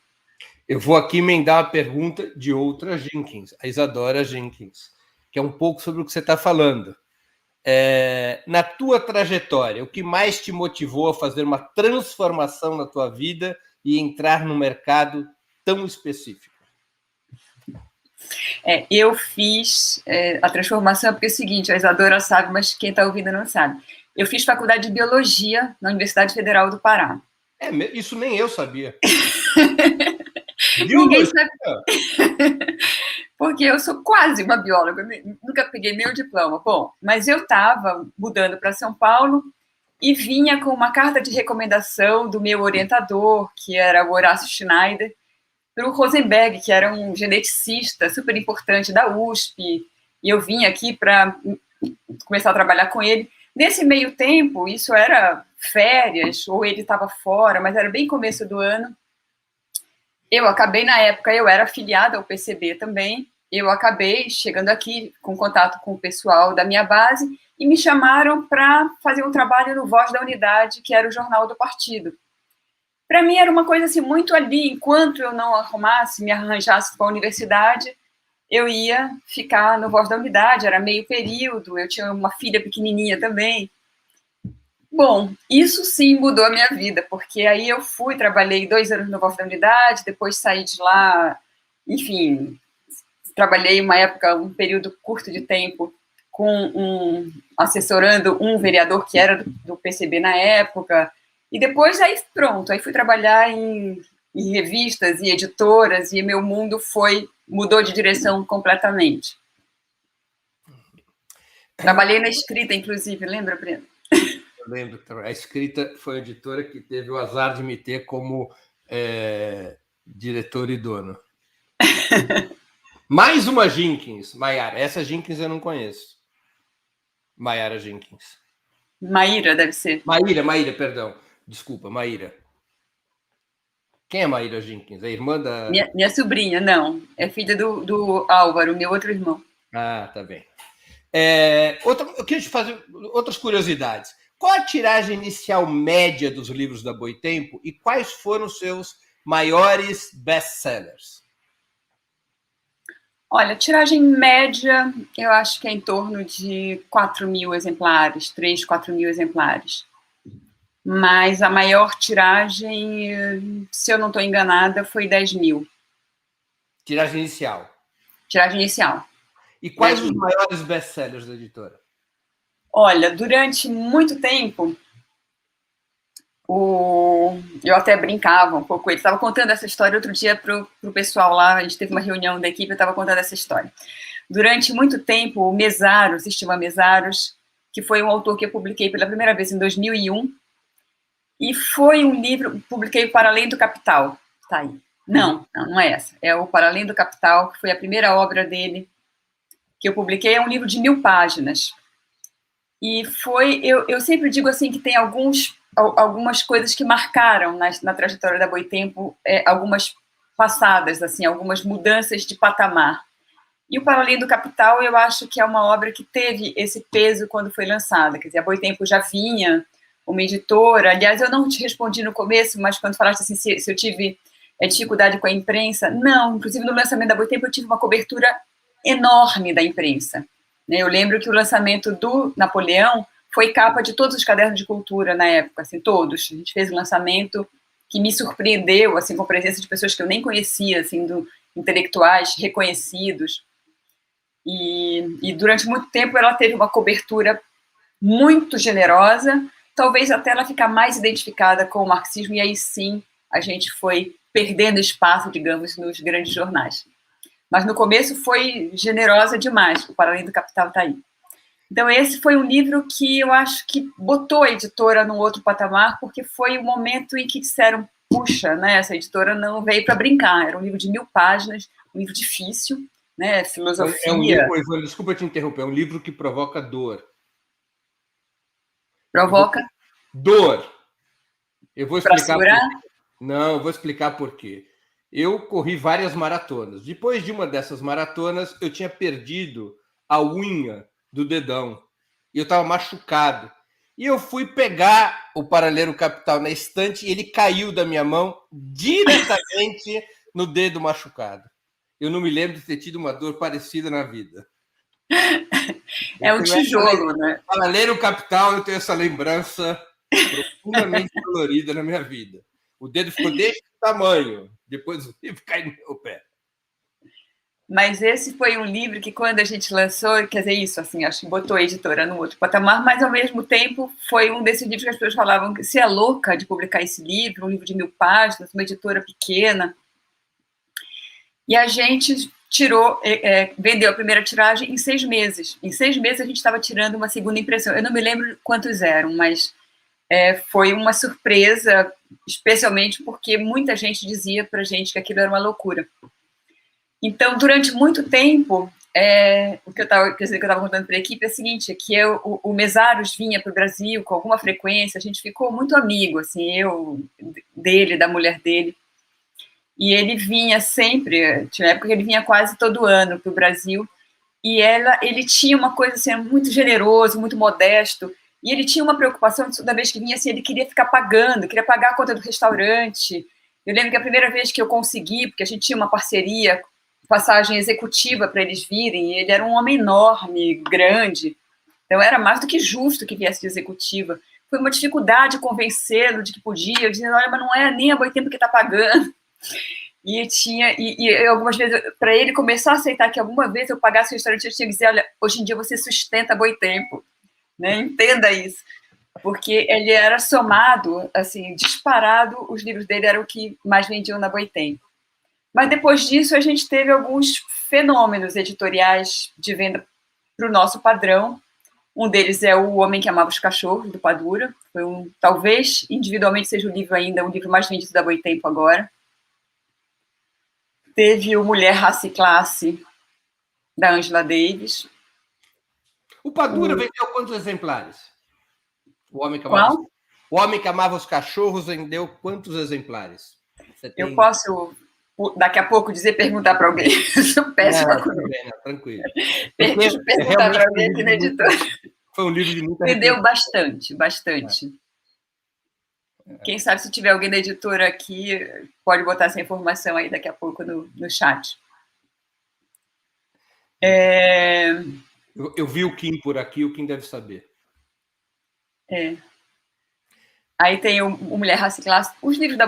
Eu vou aqui emendar a pergunta de outra Jenkins, a Isadora Jenkins, que é um pouco sobre o que você está falando. Na tua trajetória, o que mais te motivou a fazer uma transformação na tua vida e entrar num mercado tão específico? Eu fiz a transformação, porque é o seguinte, a Isadora sabe, mas quem está ouvindo não sabe. Eu fiz faculdade de Biologia na Universidade Federal do Pará. Isso nem eu sabia. Ninguém sabe. Porque eu sou quase uma bióloga, nunca peguei nem o diploma. Bom, mas eu estava mudando para São Paulo e vinha com uma carta de recomendação do meu orientador, que era o Horácio Schneider, para o Rosenberg, que era um geneticista super importante da USP, e eu vim aqui para começar a trabalhar com ele. Nesse meio tempo, isso era férias, ou ele estava fora, mas era bem começo do ano, eu acabei, na época, eu era afiliada ao PCB também, eu acabei chegando aqui com contato com o pessoal da minha base e me chamaram para fazer um trabalho no Voz da Unidade, que era o jornal do partido. Para mim era uma coisa assim, muito ali, enquanto eu não arrumasse, me arranjasse para a universidade, eu ia ficar no Voz da Unidade, era meio período, eu tinha uma filha pequenininha também. Bom, isso sim mudou a minha vida, porque aí eu trabalhei 2 anos no Golfo da Unidade, depois saí de lá, enfim, trabalhei uma época, um período curto de tempo, assessorando um vereador que era do PCB na época, e depois aí pronto, aí fui trabalhar em revistas e editoras, e meu mundo mudou de direção completamente. Trabalhei na escrita, inclusive, lembra, Breno? Eu lembro, a escrita foi a editora que teve o azar de me ter como diretor e dono. Mais uma Jenkins, Maiara. Essa Jenkins eu não conheço. Maiara Jenkins. Maíra, deve ser. Maíra, perdão. Desculpa, Maíra. Quem é Maíra Jenkins? É irmã da... Minha sobrinha, não. É filha do Álvaro, meu outro irmão. Ah, tá bem. Eu queria te fazer outras curiosidades. Qual a tiragem inicial média dos livros da Boitempo e quais foram os seus maiores best-sellers? Olha, tiragem média, eu acho que é em torno de 4.000 exemplares, 3, 4.000 exemplares. Mas a maior tiragem, se eu não estou enganada, foi 10.000. Tiragem inicial. Tiragem inicial. E quais os maiores best-sellers da editora? Olha, durante muito tempo, eu até brincava um pouco com ele. Estava contando essa história outro dia para o pessoal lá, a gente teve uma reunião da equipe, eu estava contando essa história. Durante muito tempo, o Mesaros, Estima Mesaros, que foi um autor que eu publiquei pela primeira vez em 2001, e foi um livro, publiquei o Para Além do Capital, tá aí. Não é essa, é o Para Além do Capital, que foi a primeira obra dele, que eu publiquei, é um livro de 1.000 páginas. E eu sempre digo assim que tem algumas coisas que marcaram na trajetória da Boitempo, algumas passadas, assim, algumas mudanças de patamar. E o Para Além do Capital, eu acho que é uma obra que teve esse peso quando foi lançada. Quer dizer, a Boitempo já vinha uma editora. Aliás, eu não te respondi no começo, mas quando falaste assim, se eu tive dificuldade com a imprensa, não. Inclusive, no lançamento da Boitempo, eu tive uma cobertura enorme da imprensa. Eu lembro que o lançamento do Napoleão foi capa de todos os cadernos de cultura na época, assim, todos. A gente fez um lançamento que me surpreendeu, assim, com a presença de pessoas que eu nem conhecia, assim, intelectuais reconhecidos. E durante muito tempo ela teve uma cobertura muito generosa, talvez até ela ficar mais identificada com o marxismo, e aí sim a gente foi perdendo espaço, digamos, nos grandes jornais. Mas no começo foi generosa demais, o Para Além do Capital está aí. Então esse foi um livro que eu acho que botou a editora num outro patamar, porque foi o momento em que disseram, puxa, né, essa editora não veio para brincar, era um livro de 1.000 páginas, um livro difícil, né, filosofia... É um livro, desculpa te interromper, é um livro que provoca dor. Provoca? Dor. Eu vou explicar por quê. Não, eu vou explicar por quê. Eu corri várias maratonas. Depois de uma dessas maratonas, eu tinha perdido a unha do dedão. E eu estava machucado. E eu fui pegar o Para Ler o Capital na estante e ele caiu da minha mão diretamente no dedo machucado. Eu não me lembro de ter tido uma dor parecida na vida. É um tijolo, né? Para Ler o Capital, eu tenho essa lembrança profundamente dolorida na minha vida. O dedo ficou desse tamanho, depois o livro caiu no meu pé. Mas esse foi um livro que, quando a gente lançou, quer dizer, isso, assim, acho que botou a editora no outro patamar, mas, ao mesmo tempo, foi um desses livros que as pessoas falavam que você é louca de publicar esse livro, um livro de 1.000 páginas, uma editora pequena. E a gente vendeu a primeira tiragem em 6 meses. Em 6 meses, a gente estava tirando uma segunda impressão. Eu não me lembro quantos eram, mas foi uma surpresa, especialmente porque muita gente dizia para a gente que aquilo era uma loucura. Então, durante muito tempo, o que eu estava contando para a equipe é o seguinte, que o Mesaros vinha para o Brasil com alguma frequência, a gente ficou muito amigo, assim, eu dele, da mulher dele, e ele vinha sempre, tinha época que ele vinha quase todo ano para o Brasil, e ele tinha uma coisa assim, muito generoso, muito modesto, e ele tinha uma preocupação, toda vez que vinha, assim, ele queria ficar pagando, queria pagar a conta do restaurante. Eu lembro que a primeira vez que eu consegui, porque a gente tinha uma parceria, passagem executiva para eles virem, e ele era um homem enorme, grande, então era mais do que justo que viesse de executiva. foi uma dificuldade convencê-lo de que podia, dizendo, olha, mas não é nem a Boitempo que está pagando. E algumas vezes, para ele começar a aceitar que alguma vez eu pagasse o restaurante, eu tinha que dizer, olha, hoje em dia você sustenta a Boitempo, né? Entenda isso. Porque ele era somado, assim, disparado, os livros dele eram o que mais vendiam na Boitempo. Mas depois disso a gente teve alguns fenômenos editoriais de venda para o nosso padrão. Um deles é O Homem que Amava os Cachorros, do Padura. Foi talvez, individualmente, seja o livro mais vendido da Boitempo agora. Teve o Mulher, Raça e Classe, da Angela Davis. O Padura vendeu quantos exemplares? O Homem que Amava os Cachorros vendeu quantos exemplares? Eu posso, daqui a pouco, perguntar para alguém. Sou péssima com isso. Tranquilo. Perguntar para alguém aqui na editora. Foi um livro de muita vendeu bastante. Quem sabe, se tiver alguém da editora aqui, pode botar essa informação aí daqui a pouco no chat. Eu vi o Kim por aqui, o Kim deve saber. Aí tem o Mulher, Raça e Classe. Os livros da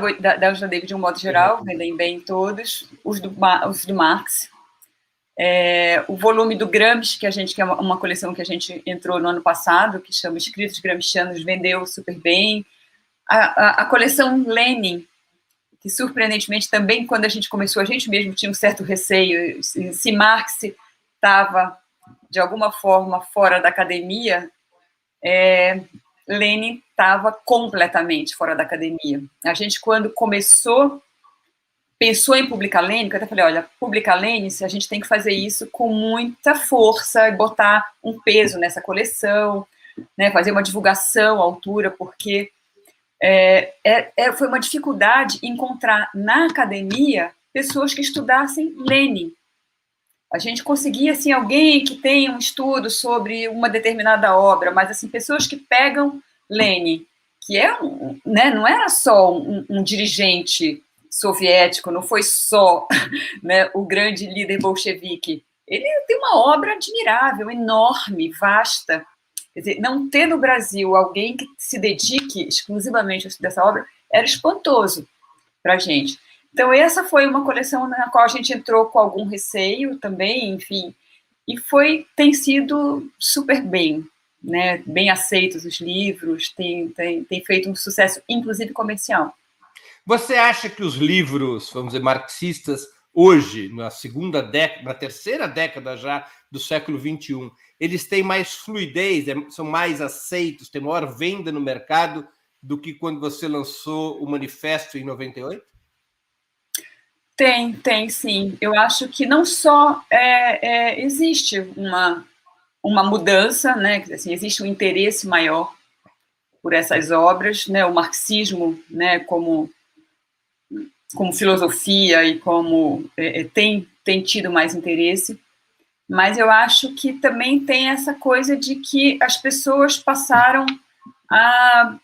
Angela Davis, de um modo geral, vendem bem todos. Os do Marx. O volume do Gramsci, que é uma coleção que a gente entrou no ano passado, que chama Escritos Gramscianos, vendeu super bem. A coleção Lenin, que surpreendentemente também, quando a gente começou, a gente mesmo tinha um certo receio. Se Marx estava, de alguma forma, fora da academia, Lenin estava completamente fora da academia. A gente, quando pensou em publicar Lenin, eu até falei, olha, publicar Lenin, a gente tem que fazer isso com muita força e botar um peso nessa coleção, né, fazer uma divulgação à altura, porque foi uma dificuldade encontrar na academia pessoas que estudassem Lenin. A gente conseguia, assim, alguém que tenha um estudo sobre uma determinada obra, mas, assim, pessoas que pegam Lenin, que né, não era só um dirigente soviético, não foi só, né, o grande líder bolchevique. Ele tem uma obra admirável, enorme, vasta. Quer dizer, não ter no Brasil alguém que se dedique exclusivamente a estudar essa obra era espantoso para a gente. Então, essa foi uma coleção na qual a gente entrou com algum receio também, enfim, e tem sido super bem, né? Bem aceitos os livros, tem feito um sucesso, inclusive comercial. Você acha que os livros, vamos dizer, marxistas, hoje, na terceira década já do século XXI, eles têm mais fluidez, são mais aceitos, têm maior venda no mercado do que quando você lançou o Manifesto em 98? Tem, sim. Eu acho que não só existe uma mudança, né? Assim, existe um interesse maior por essas obras, né? O marxismo, né? Como filosofia e como tem tido mais interesse, mas eu acho que também tem essa coisa de que as pessoas passaram a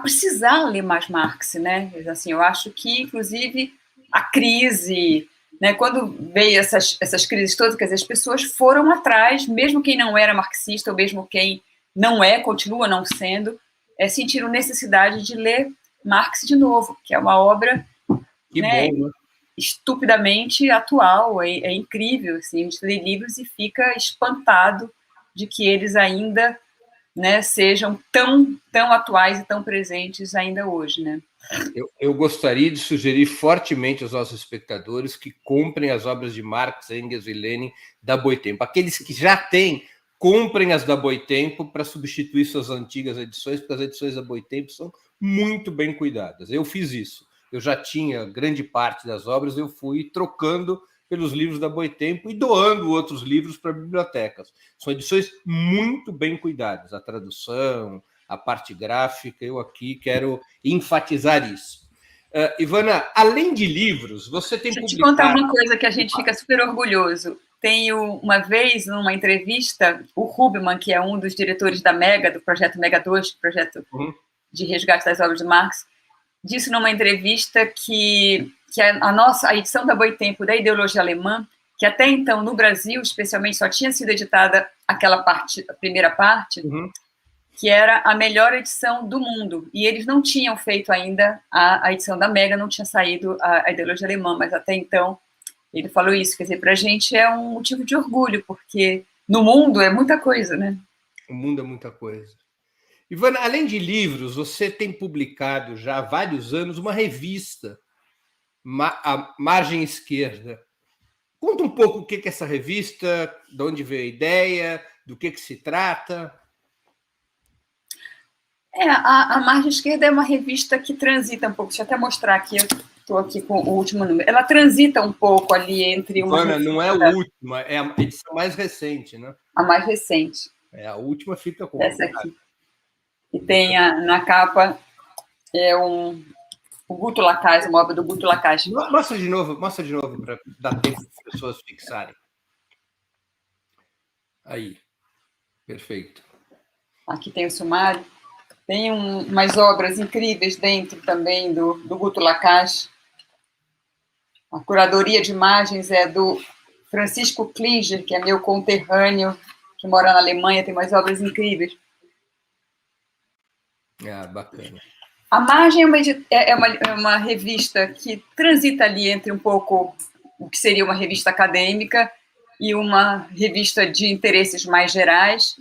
precisar ler mais Marx, né? Assim, eu acho que, inclusive, a crise, né, quando veio essas crises todas, quer dizer, as pessoas foram atrás, mesmo quem não era marxista, ou mesmo quem não continua não sendo, sentiram necessidade de ler Marx de novo, que é uma obra, né, estupidamente atual, é incrível, assim, a gente lê livros e fica espantado de que eles ainda, né, sejam tão atuais e tão presentes ainda hoje, né? Eu gostaria de sugerir fortemente aos nossos espectadores que comprem as obras de Marx, Engels e Lenin da Boitempo. Aqueles que já têm, comprem as da Boitempo para substituir suas antigas edições, porque as edições da Boitempo são muito bem cuidadas. Eu fiz isso. Eu já tinha grande parte das obras, eu fui trocando pelos livros da Boitempo e doando outros livros para bibliotecas. São edições muito bem cuidadas, a tradução, a parte gráfica, eu aqui quero enfatizar isso. Ivana, além de livros, você tem publicado... Deixa eu te contar uma coisa que a gente fica super orgulhoso. Tenho, uma vez, numa entrevista, o Rubman, que é um dos diretores da Mega, do projeto Mega 2, projeto de resgate das obras de Marx, disse numa entrevista que a edição da Boitempo da ideologia alemã, que até então, no Brasil, especialmente, só tinha sido editada aquela parte, a primeira parte, que era a melhor edição do mundo. E eles não tinham feito ainda a edição da Mega, não tinha saído a ideologia alemã, mas até então ele falou isso. Quer dizer, para a gente é um motivo de orgulho, porque no mundo é muita coisa, né? O mundo é muita coisa. Ivana, além de livros, você tem publicado já há vários anos uma revista, a Margem Esquerda. Conta um pouco o que é essa revista, de onde veio a ideia, do que se trata. A Margem Esquerda é uma revista que transita um pouco. Deixa eu até mostrar aqui, eu estou aqui com o último número. Ela transita um pouco ali entre uma... Ivana, não é a última, é a edição mais recente, né? A mais recente. É a última fita com essa aqui. E tem na capa o Guto Lacaz, uma obra do Guto Lacaz. Mostra de novo para dar tempo para as pessoas fixarem. Aí, perfeito. Aqui tem o sumário. Tem umas obras incríveis dentro também do Guto Lacaz. A curadoria de imagens é do Francisco Klinger, que é meu conterrâneo, que mora na Alemanha, tem umas obras incríveis. Bacana. A Margem é uma revista que transita ali entre um pouco o que seria uma revista acadêmica e uma revista de interesses mais gerais,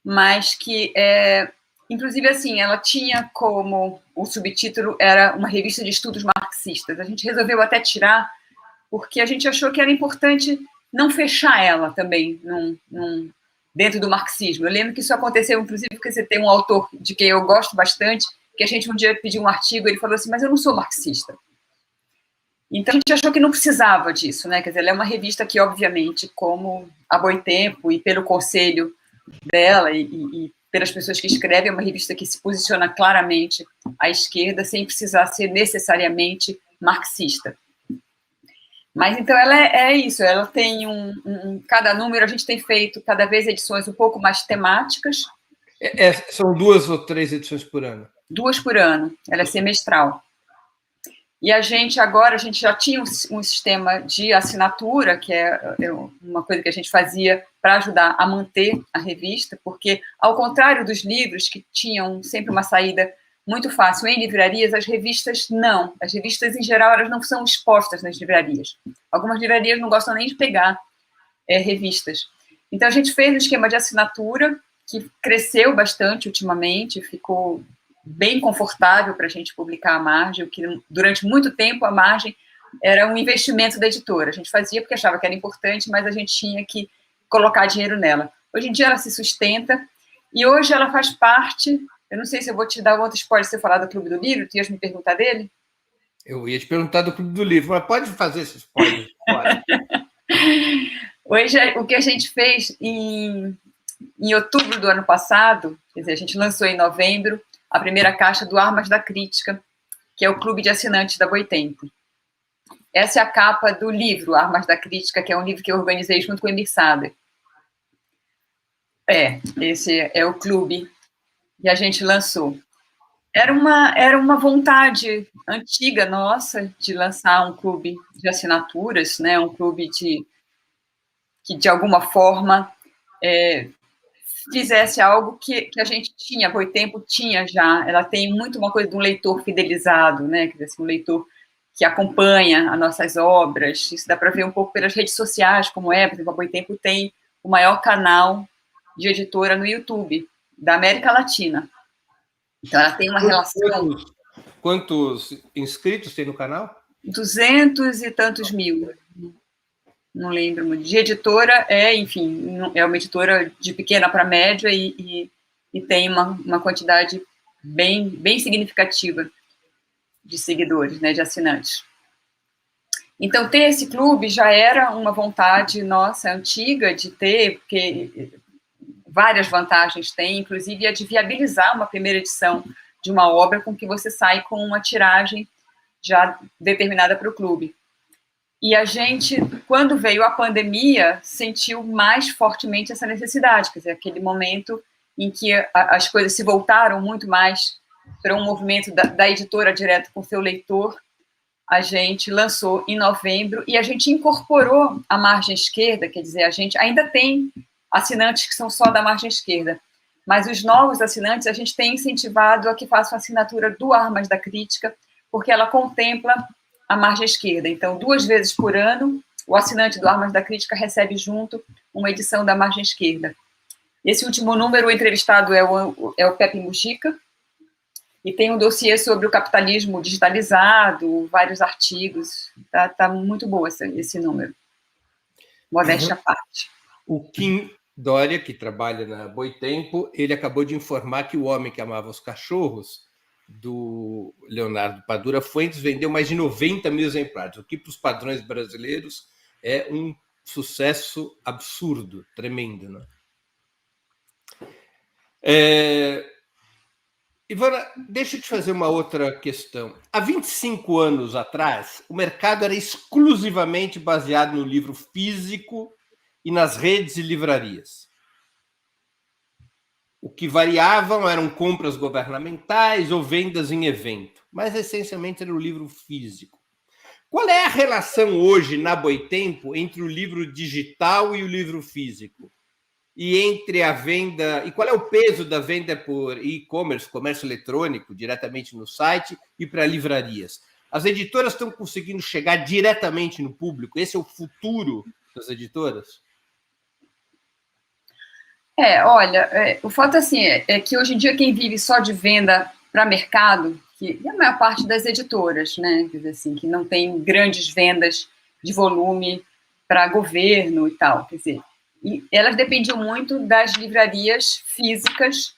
mas que, inclusive, assim, ela tinha como o subtítulo era uma revista de estudos marxistas. A gente resolveu até tirar, porque a gente achou que era importante não fechar ela também dentro do marxismo. Eu lembro que isso aconteceu, inclusive, porque você tem um autor de quem eu gosto bastante, que a gente um dia pediu um artigo, ele falou assim, mas eu não sou marxista. Então, a gente achou que não precisava disso, né? Quer dizer, ela é uma revista que, obviamente, como a Boitempo e pelo conselho dela e pelas pessoas que escrevem, é uma revista que se posiciona claramente à esquerda, sem precisar ser necessariamente marxista. Mas, então, ela é isso, ela tem cada número, a gente tem feito cada vez edições um pouco mais temáticas. São 2 ou 3 edições por ano? 2 por ano, ela é semestral. E a gente já tinha um sistema de assinatura, que é uma coisa que a gente fazia para ajudar a manter a revista, porque, ao contrário dos livros, que tinham sempre uma saída muito fácil em livrarias, as revistas não. As revistas, em geral, elas não são expostas nas livrarias. Algumas livrarias não gostam nem de pegar revistas. Então, a gente fez um esquema de assinatura que cresceu bastante ultimamente, ficou bem confortável para a gente publicar a Margem, que durante muito tempo a Margem era um investimento da editora. A gente fazia porque achava que era importante, mas a gente tinha que colocar dinheiro nela. Hoje em dia ela se sustenta e hoje ela faz parte... Eu não sei se eu vou te dar outro spoiler se você falar do Clube do Livro, tu ias me perguntar dele? Eu ia te perguntar do Clube do Livro, mas pode fazer esse spoiler. Pode. Hoje, o que a gente fez em outubro do ano passado, quer dizer, a gente lançou em novembro a primeira caixa do Armas da Crítica, que é o clube de assinantes da Boitempo. Essa é a capa do livro Armas da Crítica, que é um livro que eu organizei junto com o Emir Sader. Esse é o clube que a gente lançou. Era uma vontade antiga nossa de lançar um clube de assinaturas, né? Um clube que, de alguma forma, fizesse algo que a gente tinha, a Boitempo tinha já. Ela tem muito uma coisa de um leitor fidelizado, né? Quer dizer, assim, um leitor que acompanha as nossas obras. Isso dá para ver um pouco pelas redes sociais, como por exemplo, a Boitempo tem o maior canal de editora no YouTube da América Latina. Então, ela tem uma relação... Quantos inscritos tem no canal? 200 e tantos mil. Não lembro. De editora, enfim, é uma editora de pequena para média e tem uma quantidade bem significativa de seguidores, né, de assinantes. Então, ter esse clube já era uma vontade nossa, antiga, de ter, porque várias vantagens tem, inclusive a de viabilizar uma primeira edição de uma obra com que você sai com uma tiragem já determinada para o clube. E a gente, quando veio a pandemia, sentiu mais fortemente essa necessidade, quer dizer, aquele momento em que as coisas se voltaram muito mais para um movimento da editora direto com o seu leitor. A gente lançou em novembro e a gente incorporou a Margem Esquerda, quer dizer, a gente ainda tem assinantes que são só da Margem Esquerda, mas os novos assinantes a gente tem incentivado a que façam a assinatura do Armas da Crítica, porque ela contempla a margem esquerda. Então, 2 vezes por ano, o assinante do Armas da Crítica recebe junto uma edição da margem esquerda. Esse último número, o entrevistado é o Pepe Mujica, e tem um dossiê sobre o capitalismo digitalizado, vários artigos. Tá muito bom esse número. Modéstia à parte. O Kim Dória, que trabalha na Boitempo, ele acabou de informar que O Homem que Amava os Cachorros, do Leonardo Padura Fuentes, vendeu mais de 90 mil exemplares, o que para os padrões brasileiros é um sucesso absurdo, tremendo, né? Ivana, deixa eu te fazer uma outra questão. Há 25 anos atrás, o mercado era exclusivamente baseado no livro físico e nas redes e livrarias. O que variavam eram compras governamentais ou vendas em evento, mas essencialmente era o livro físico. Qual é a relação hoje na Boitempo entre o livro digital e o livro físico? E entre a venda, e qual é o peso da venda por e-commerce, comércio eletrônico, diretamente no site e para livrarias? As editoras estão conseguindo chegar diretamente no público? Esse é o futuro das editoras? Olha, o fato assim, é que hoje em dia quem vive só de venda para mercado, que é a maior parte das editoras, né, quer dizer assim, que não tem grandes vendas de volume para governo e tal, quer dizer, e elas dependiam muito das livrarias físicas,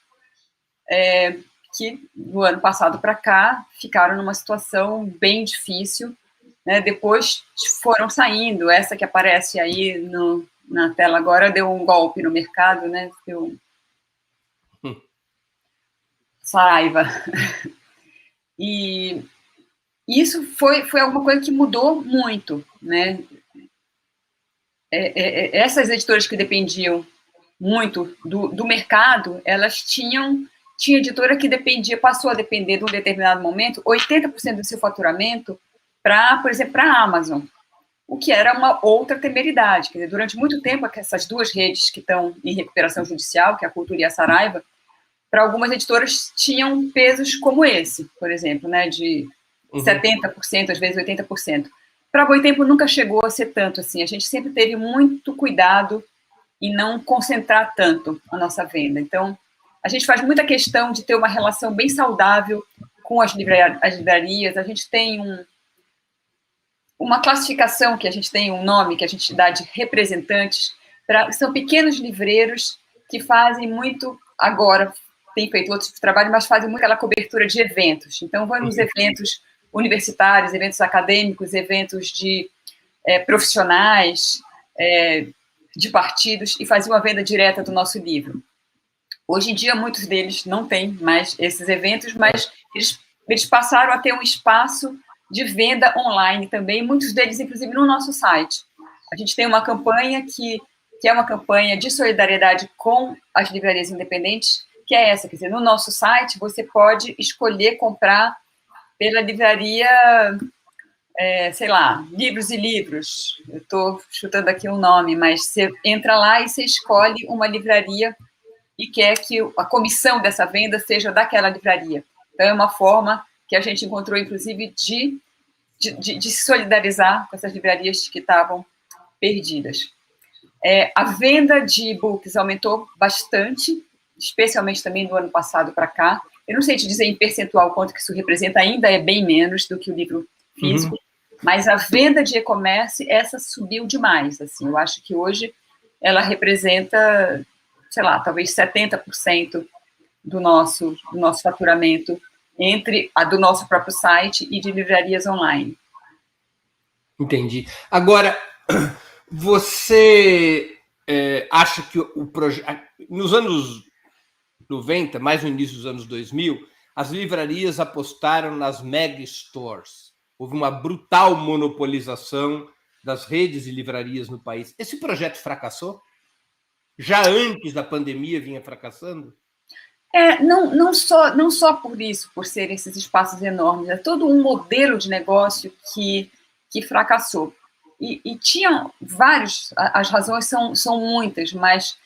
que do ano passado para cá ficaram numa situação bem difícil, né? Depois foram saindo, essa que aparece aí na tela agora deu um golpe no mercado, né? Deu Saraiva. E isso foi alguma coisa que mudou muito, né? Essas editoras que dependiam muito do mercado, elas tinha editora que passou a depender, de um determinado momento, 80% do seu faturamento por exemplo, para a Amazon, o que era uma outra temeridade. Quer dizer, durante muito tempo, essas 2 redes que estão em recuperação judicial, que é a Cultura e a Saraiva, para algumas editoras tinham pesos como esse, por exemplo, né, de 70%, às vezes 80%. Para a Boitempo nunca chegou a ser tanto assim. A gente sempre teve muito cuidado em não concentrar tanto a nossa venda. Então, a gente faz muita questão de ter uma relação bem saudável com as livrarias. A gente tem uma classificação, que a gente tem um nome que a gente dá de representantes, são pequenos livreiros que fazem muito, agora tem feito outro tipo de trabalho, mas fazem muito aquela cobertura de eventos. Então, vão nos eventos universitários, eventos acadêmicos, eventos de profissionais, de partidos, e faziam uma venda direta do nosso livro. Hoje em dia, muitos deles não têm mais esses eventos, mas eles passaram a ter um espaço de venda online também, muitos deles, inclusive, no nosso site. A gente tem uma campanha que é uma campanha de solidariedade com as livrarias independentes, que é essa, quer dizer, no nosso site você pode escolher comprar pela livraria, sei lá, Livros e Livros, eu estou chutando aqui um nome, mas você entra lá e você escolhe uma livraria e quer que a comissão dessa venda seja daquela livraria. Então, é uma forma que a gente encontrou, inclusive, de se solidarizar com essas livrarias que estavam perdidas. A venda de e-books aumentou bastante, especialmente também do ano passado para cá. Eu não sei te dizer em percentual quanto que isso representa, ainda é bem menos do que o livro físico, mas a venda de e-commerce, essa subiu demais. Assim, eu acho que hoje ela representa, sei lá, talvez 70% do nosso faturamento, entre a do nosso próprio site e de livrarias online. Entendi. Agora, você acha que o projeto... Nos anos 90, mais no início dos anos 2000, as livrarias apostaram nas mega stores. Houve uma brutal monopolização das redes de livrarias no país. Esse projeto fracassou? Já antes da pandemia vinha fracassando? Não só por isso, por serem esses espaços enormes, é todo um modelo de negócio que fracassou. E tinham vários, as razões são muitas, mas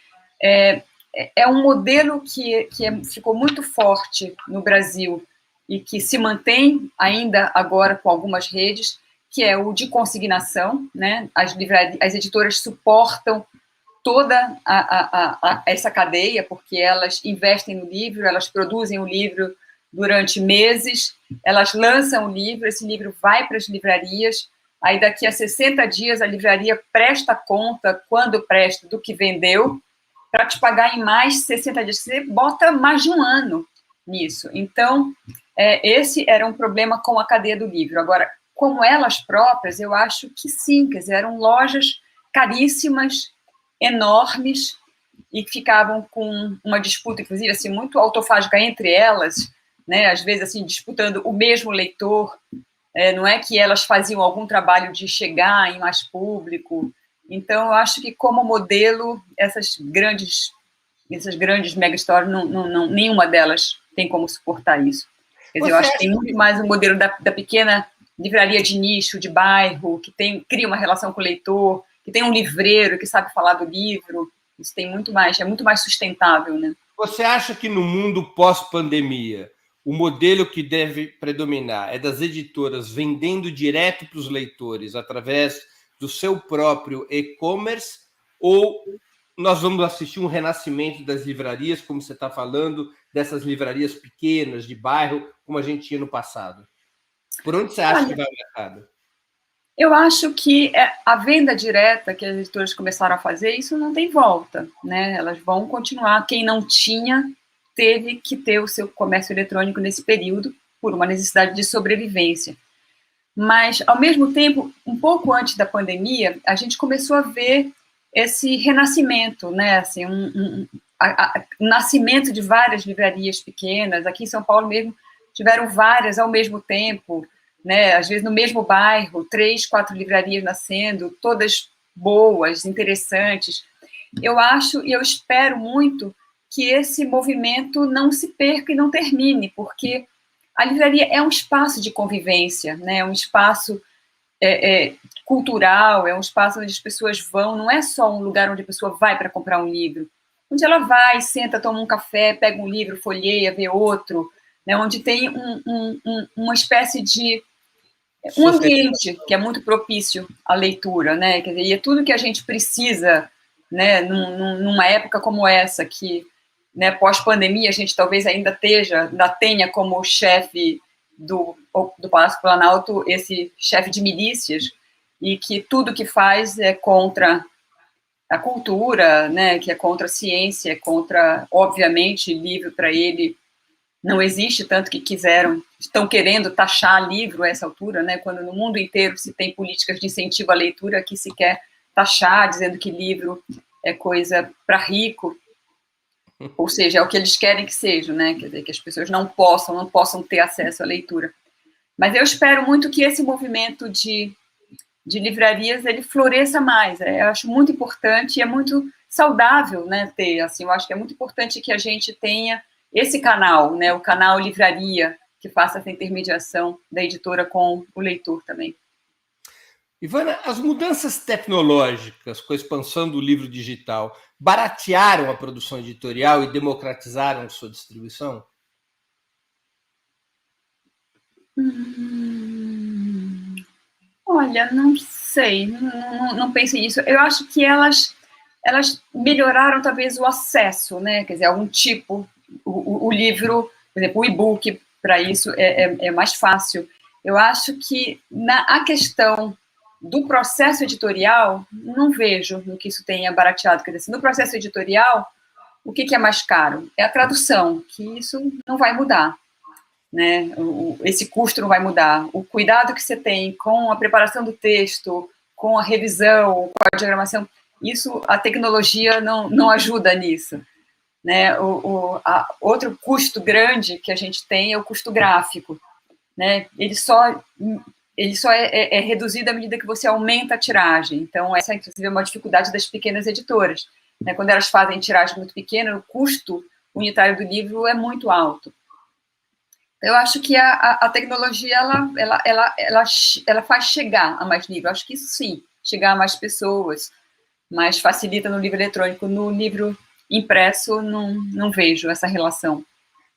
é um modelo que ficou muito forte no Brasil e que se mantém ainda agora com algumas redes, que é o de consignação, né? As editoras suportam toda essa cadeia, porque elas investem no livro, elas produzem o livro durante meses, elas lançam o livro, esse livro vai para as livrarias, aí daqui a 60 dias a livraria presta conta, quando presta, do que vendeu, para te pagar em mais 60 dias. Você bota mais de um ano nisso. Então, esse era um problema com a cadeia do livro. Agora, como elas próprias, eu acho que sim, quer dizer, eram lojas caríssimas, enormes, e que ficavam com uma disputa, inclusive, assim, muito autofágica entre elas, né, às vezes, assim, disputando o mesmo leitor. Não é que elas faziam algum trabalho de chegar em mais público. Então, eu acho que, como modelo, essas grandes megastores, nenhuma delas tem como suportar isso. Quer dizer, eu acho que tem muito mais um modelo da pequena livraria de nicho, de bairro, que cria uma relação com o leitor, que tem um livreiro que sabe falar do livro. Isso tem muito mais, é muito mais sustentável, né? Você acha que no mundo pós-pandemia, o modelo que deve predominar é das editoras vendendo direto para os leitores através do seu próprio e-commerce, ou nós vamos assistir um renascimento das livrarias, como você está falando, dessas livrarias pequenas, de bairro, como a gente tinha no passado? Por onde você acha que vai o mercado? Eu acho que a venda direta que as editoras começaram a fazer, isso não tem volta, né? Elas vão continuar. Quem não tinha, teve que ter o seu comércio eletrônico nesse período, por uma necessidade de sobrevivência. Mas, ao mesmo tempo, um pouco antes da pandemia, a gente começou a ver esse renascimento, né? Assim, nascimento de várias livrarias pequenas. Aqui em São Paulo mesmo, tiveram várias ao mesmo tempo, né? Às vezes no mesmo bairro, 3, 4 livrarias nascendo, todas boas, interessantes. Eu acho e eu espero muito que esse movimento não se perca e não termine, porque a livraria é um espaço de convivência, né? É um espaço cultural, é um espaço onde as pessoas vão, não é só um lugar onde a pessoa vai para comprar um livro, onde ela vai, senta, toma um café, pega um livro, folheia, vê outro, né? Onde tem uma espécie de um ambiente que é muito propício à leitura, né? Quer dizer, e é tudo que a gente precisa, né? Numa época como essa, que, né, pós-pandemia, a gente talvez ainda tenha como chefe do Palácio Planalto esse chefe de milícias, e que tudo que faz é contra a cultura, né? Que é contra a ciência, é contra, obviamente, livro para ele não existe, tanto que estão querendo taxar livro a essa altura, né? Quando no mundo inteiro se tem políticas de incentivo à leitura, aqui se quer taxar, dizendo que livro é coisa para rico, ou seja, é o que eles querem que seja, né? Quer dizer, que as pessoas não possam ter acesso à leitura. Mas eu espero muito que esse movimento de livrarias, ele floresça mais. Eu acho muito importante e é muito saudável, né, ter, assim, eu acho que é muito importante que a gente tenha esse canal, né, o canal livraria, que faça essa intermediação da editora com o leitor também. Ivana, as mudanças tecnológicas com a expansão do livro digital baratearam a produção editorial e democratizaram sua distribuição? Olha, não sei, não pensei nisso. Eu acho que elas melhoraram talvez o acesso, né? Quer dizer, algum tipo, o livro, por exemplo, o e-book, para isso é mais fácil. Eu acho que a questão do processo editorial, não vejo no que isso tenha barateado. Quer dizer, no processo editorial, o que é mais caro? É a tradução, que isso não vai mudar, né? Esse custo não vai mudar. O cuidado que você tem com a preparação do texto, com a revisão, com a diagramação, isso, a tecnologia não ajuda nisso, né? Outro custo grande que a gente tem é o custo gráfico, né? Ele só é reduzido à medida que você aumenta a tiragem. Então, essa, inclusive, é uma dificuldade das pequenas editoras, né? Quando elas fazem tiragem muito pequena, o custo unitário do livro é muito alto. Eu acho que a tecnologia ela faz chegar a mais livros. Acho que isso sim, chegar a mais pessoas, mas facilita no livro eletrônico. No livro impresso, não vejo essa relação.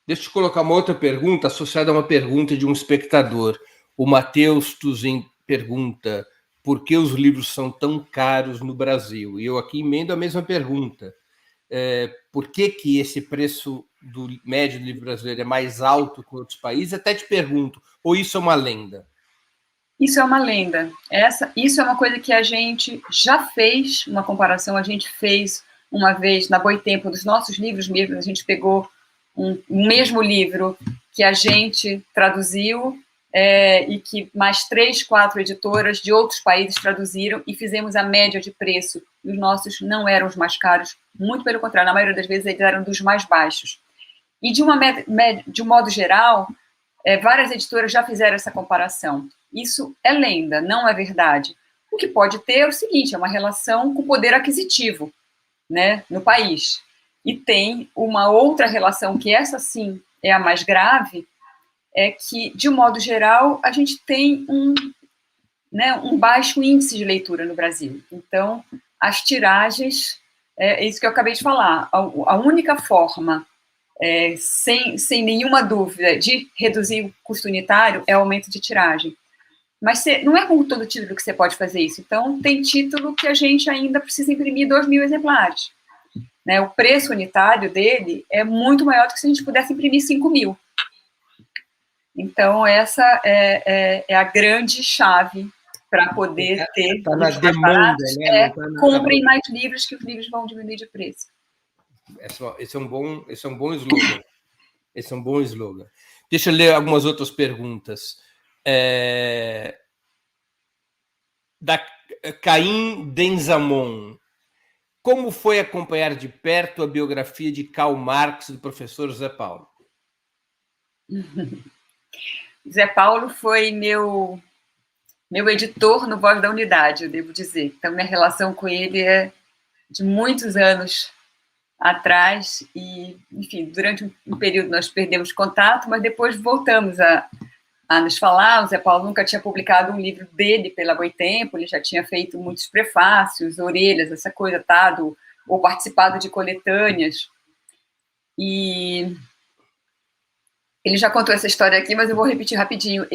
Deixa eu te colocar uma outra pergunta associada a uma pergunta de um espectador. O Matheus Tuzin pergunta por que os livros são tão caros no Brasil? E eu aqui emendo a mesma pergunta. Por que esse preço do médio do livro brasileiro é mais alto que em outros países? Até te pergunto, ou isso é uma lenda? Isso é uma lenda. Isso é uma coisa que a gente já fez, uma comparação, a gente fez uma vez na Boitempo, dos nossos livros mesmo, a gente pegou um mesmo livro que a gente traduziu e que mais 3, 4 editoras de outros países traduziram e fizemos a média de preço. E os nossos não eram os mais caros, muito pelo contrário, na maioria das vezes eles eram dos mais baixos. E de um modo geral, várias editoras já fizeram essa comparação. Isso é lenda, não é verdade. O que pode ter é o seguinte, é uma relação com o poder aquisitivo, né, no país. E tem uma outra relação, que essa sim é a mais grave, é que, de um modo geral, a gente tem um baixo índice de leitura no Brasil. Então, as tiragens, é isso que eu acabei de falar, a única forma, sem nenhuma dúvida, de reduzir o custo unitário é o aumento de tiragem. Mas não é com todo título que você pode fazer isso. Então, tem título que a gente ainda precisa imprimir 2.000 exemplares. Né, o preço unitário dele é muito maior do que se a gente pudesse imprimir 5.000. Então, essa é a grande chave para poder ter... Está na demanda, né? Comprem mais livros, que os livros vão diminuir de preço. Esse é um bom slogan. Esse é um bom slogan. Deixa eu ler algumas outras perguntas. Da Caim Denzamon. Como foi acompanhar de perto a biografia de Karl Marx do professor Zé Paulo? Zé Paulo foi meu editor no Voz da Unidade, eu devo dizer. Então, minha relação com ele é de muitos anos atrás e, enfim, durante um período nós perdemos contato, mas depois voltamos a nos falar. O Zé Paulo nunca tinha publicado um livro dele pela Boitempo, ele já tinha feito muitos prefácios, orelhas, essa coisa, ou participado de coletâneas. E ele já contou essa história aqui, mas eu vou repetir rapidinho.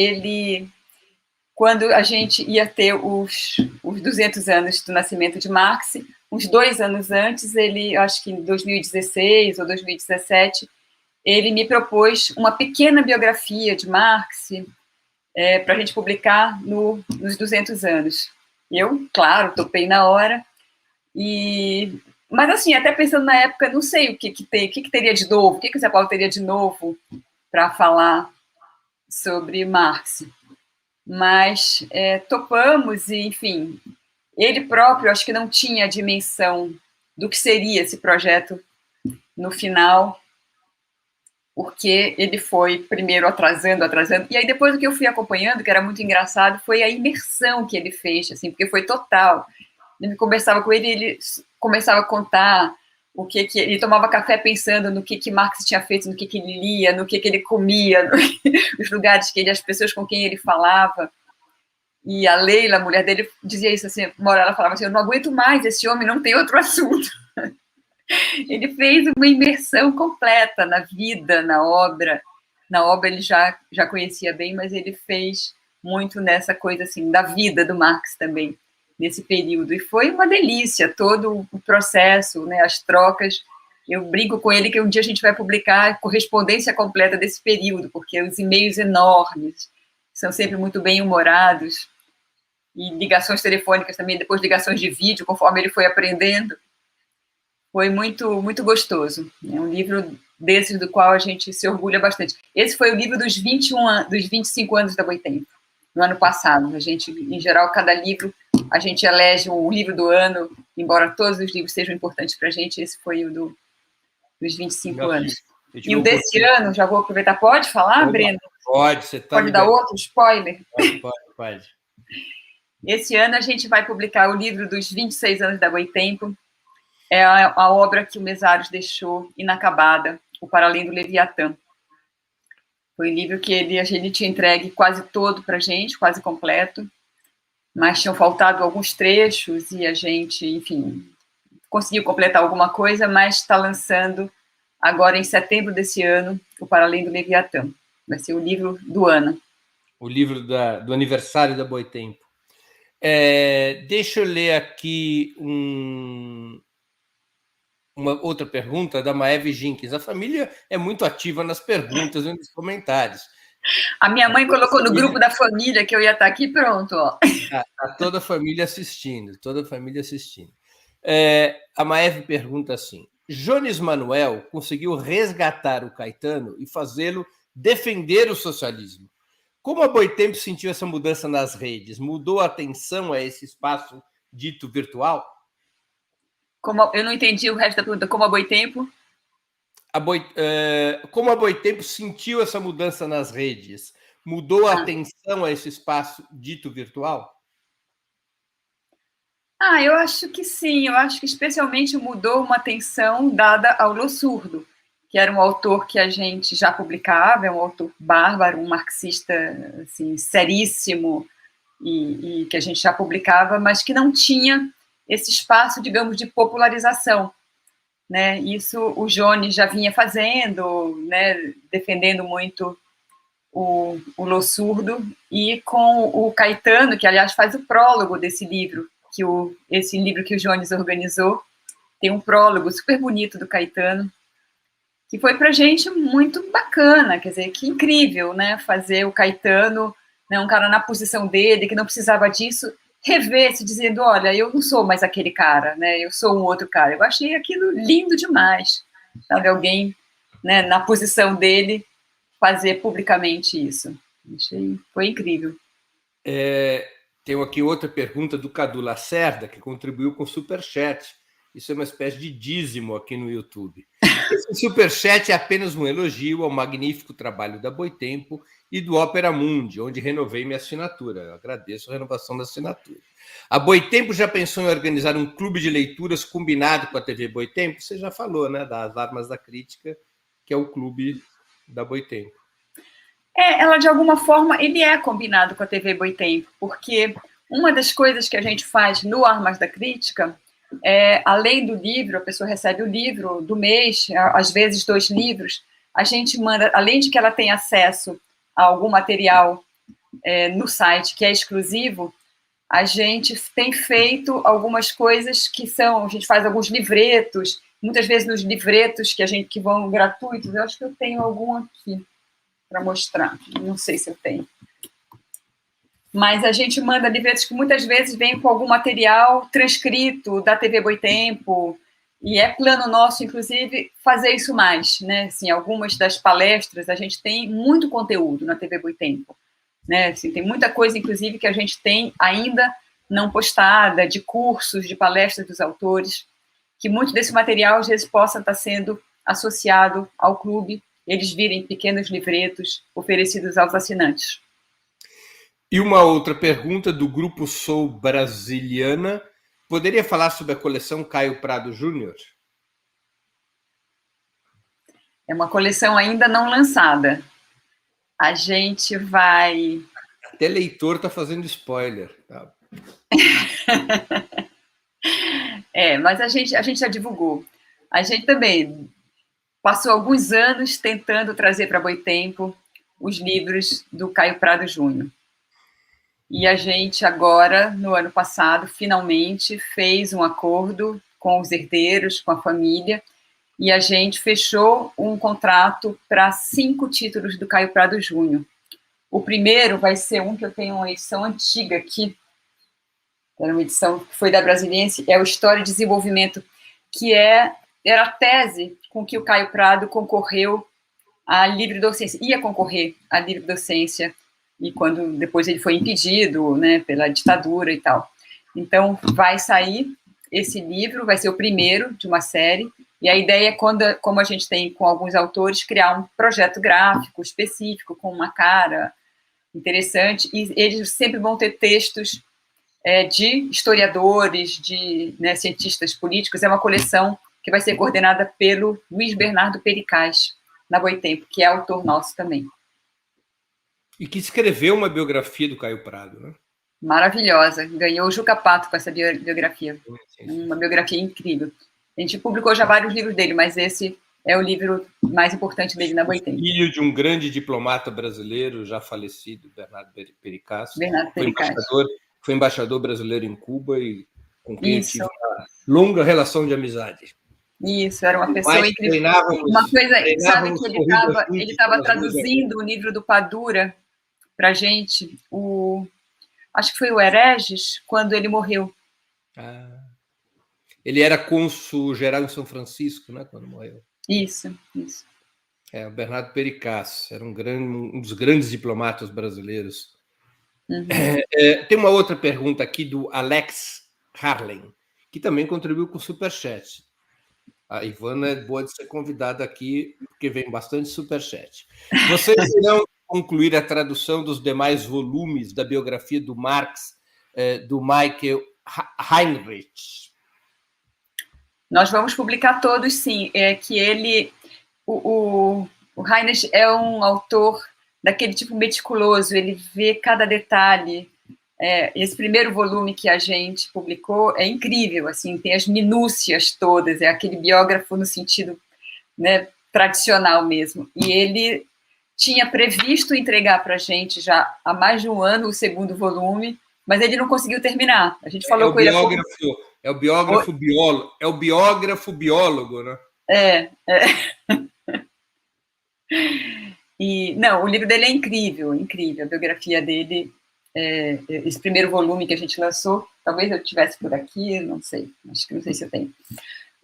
Quando a gente ia ter os 200 anos do nascimento de Marx, uns 2 anos antes, acho que em 2016 ou 2017, ele me propôs uma pequena biografia de Marx para a gente publicar nos 200 anos. Eu, claro, topei na hora. Mas, assim, até pensando na época, não sei o que teria de novo, o que o Zé Paulo teria de novo para falar sobre Marx. Mas topamos e, enfim, ele próprio acho que não tinha a dimensão do que seria esse projeto no final, porque ele foi primeiro atrasando, e aí depois o que eu fui acompanhando, que era muito engraçado, foi a imersão que ele fez, assim, porque foi total. Ele conversava com ele começava a contar o que ele tomava café pensando no que Marx tinha feito, no que ele lia, no que ele comia, os lugares as pessoas com quem ele falava. E a Leila, a mulher dele, dizia isso assim, uma hora ela falava assim, eu não aguento mais, esse homem não tem outro assunto. Ele fez uma imersão completa na vida, na obra. Na obra ele já conhecia bem, mas ele fez muito nessa coisa assim, da vida do Marx também, nesse período. E foi uma delícia, todo o processo, né, as trocas. Eu brinco com ele que um dia a gente vai publicar a correspondência completa desse período, porque os e-mails enormes, são sempre muito bem-humorados, e ligações telefônicas também, depois ligações de vídeo, conforme ele foi aprendendo. Foi muito, muito gostoso. É um livro desses do qual a gente se orgulha bastante. Esse foi o livro dos 25 anos da Boitempo, no ano passado. A gente, em geral, cada livro, a gente elege o livro do ano, embora todos os livros sejam importantes para a gente, esse foi o dos 25 anos. E o desse ano, já vou aproveitar, pode falar, Breno? Pode, você está... Pode dar outro spoiler? Pode. Esse ano a gente vai publicar o livro dos 26 anos da Boitempo, é a obra que o Mesaros deixou inacabada, O Para Além do Leviatã. Foi um livro que a gente tinha entregue quase todo para a gente, quase completo, mas tinham faltado alguns trechos e a gente, enfim, conseguiu completar alguma coisa, mas está lançando agora em setembro desse ano o Para Além do Leviatã. Vai ser o livro do ano. O livro do aniversário da Boitempo. Deixa eu ler aqui uma outra pergunta da Maeve Jenkins. A família é muito ativa nas perguntas e nos comentários. A minha mãe colocou no grupo da família que eu ia estar aqui, pronto. Ó. Tá toda a família assistindo, toda a família assistindo. A Maeve pergunta assim: Jones Manuel conseguiu resgatar o Caetano e fazê-lo defender o socialismo. Como a Boitempo sentiu essa mudança nas redes? Mudou a atenção a esse espaço dito virtual? Eu não entendi o resto da pergunta. Como a Boitempo? Como a Boitempo sentiu essa mudança nas redes? Mudou a atenção a esse espaço dito virtual? Eu acho que sim. Eu acho que especialmente mudou uma atenção dada ao Lo Surdo, que era um autor que a gente já publicava, é um autor bárbaro, um marxista assim, seríssimo, e que a gente já publicava, mas que não tinha esse espaço, digamos, de popularização. Né? Isso o Jones já vinha fazendo, né? Defendendo muito o Lo Surdo, e com o Caetano, que, aliás, faz o prólogo desse livro, esse livro que o Jones organizou, tem um prólogo super bonito do Caetano, que foi para a gente muito bacana, quer dizer, que incrível, né? Fazer o Caetano, né, um cara na posição dele, que não precisava disso, rever-se dizendo, olha, eu não sou mais aquele cara, né? Eu sou um outro cara. Eu achei aquilo lindo demais, sabe? Alguém, né, na posição dele fazer publicamente isso. Foi incrível. Tenho aqui outra pergunta do Cadu Lacerda, que contribuiu com o Superchat. Isso é uma espécie de dízimo aqui no YouTube. Esse Superchat é apenas um elogio ao magnífico trabalho da Boitempo e do Opera Mundi, onde renovei minha assinatura. Eu agradeço a renovação da assinatura. A Boitempo já pensou em organizar um clube de leituras combinado com a TV Boitempo? Você já falou, né, das Armas da Crítica, que é o clube da Boitempo. Ela, de alguma forma, ele é combinado com a TV Boitempo, porque uma das coisas que a gente faz no Armas da Crítica além do livro, a pessoa recebe o livro do mês, às vezes 2 livros, a gente manda, além de que ela tem acesso a algum material no site que é exclusivo, a gente tem feito algumas coisas a gente faz alguns livretos, muitas vezes nos livretos que vão gratuitos, eu acho que eu tenho algum aqui para mostrar, não sei se eu tenho. Mas a gente manda livretos que muitas vezes vêm com algum material transcrito da TV Boitempo, e é plano nosso, inclusive, fazer isso mais, né? Assim, algumas das palestras, a gente tem muito conteúdo na TV Boitempo, né? Assim, tem muita coisa, inclusive, que a gente tem ainda não postada, de cursos, de palestras dos autores, que muito desse material, às vezes, possa estar sendo associado ao clube, eles virem pequenos livretos oferecidos aos assinantes. E uma outra pergunta do Grupo Sou Brasiliana. Poderia falar sobre a coleção Caio Prado Júnior? É uma coleção ainda não lançada. A gente vai... Até leitor está fazendo spoiler. Tá? Mas a gente já divulgou. A gente também passou alguns anos tentando trazer para Boitempo os livros do Caio Prado Júnior. E a gente agora, no ano passado, finalmente fez um acordo com os herdeiros, com a família, e a gente fechou um contrato para 5 títulos do Caio Prado Júnior. O primeiro vai ser um que eu tenho uma edição antiga aqui, era uma edição que foi da Brasiliense, é o História e Desenvolvimento, que era a tese com que o Caio Prado concorreu à livre docência, ia concorrer à livre docência, e quando depois ele foi impedido, né, pela ditadura e tal. Então, vai sair esse livro, vai ser o primeiro de uma série, e a ideia é, como a gente tem com alguns autores, criar um projeto gráfico específico, com uma cara interessante, e eles sempre vão ter textos de historiadores, de cientistas políticos. É uma coleção que vai ser coordenada pelo Luiz Bernardo Pericaz, na Boitempo, que é autor nosso também. E que escreveu uma biografia do Caio Prado, né? Maravilhosa. Ganhou o Juca Pato com essa biografia. Uma biografia incrível. A gente publicou já vários livros dele, mas esse é o livro mais importante dele na Boitempo. Filho de um grande diplomata brasileiro, já falecido, Bernardo Pericasso. Foi embaixador brasileiro em Cuba e com quem eu tive uma longa relação de amizade. Isso, era uma pessoa incrível. Uma coisa, sabe que ele estava traduzindo o livro do Padura para a gente, acho que foi o Hereges, quando ele morreu. Ele era cônsul-geral em São Francisco, né, quando morreu. Isso. O Bernardo Pericasso era um dos grandes diplomatas brasileiros. Uhum. Tem uma outra pergunta aqui do Alex Harlen, que também contribuiu com o Superchat. A Ivana é boa de ser convidada aqui, porque vem bastante Superchat. Vocês irão concluir a tradução dos demais volumes da biografia do Marx, do Michael Heinrich? Nós vamos publicar todos, sim. O Heinrich é um autor daquele tipo meticuloso, ele vê cada detalhe. Esse primeiro volume que a gente publicou é incrível, assim, tem as minúcias todas, é aquele biógrafo no sentido, né, tradicional mesmo. E ele tinha previsto entregar para a gente já há mais de um ano o segundo volume, mas ele não conseguiu terminar. A gente falou com ele. É o biógrafo biólogo, né? E, não, o livro dele é incrível, incrível. A biografia dele, esse primeiro volume que a gente lançou, talvez eu tivesse por aqui, não sei, acho que não sei se eu tenho.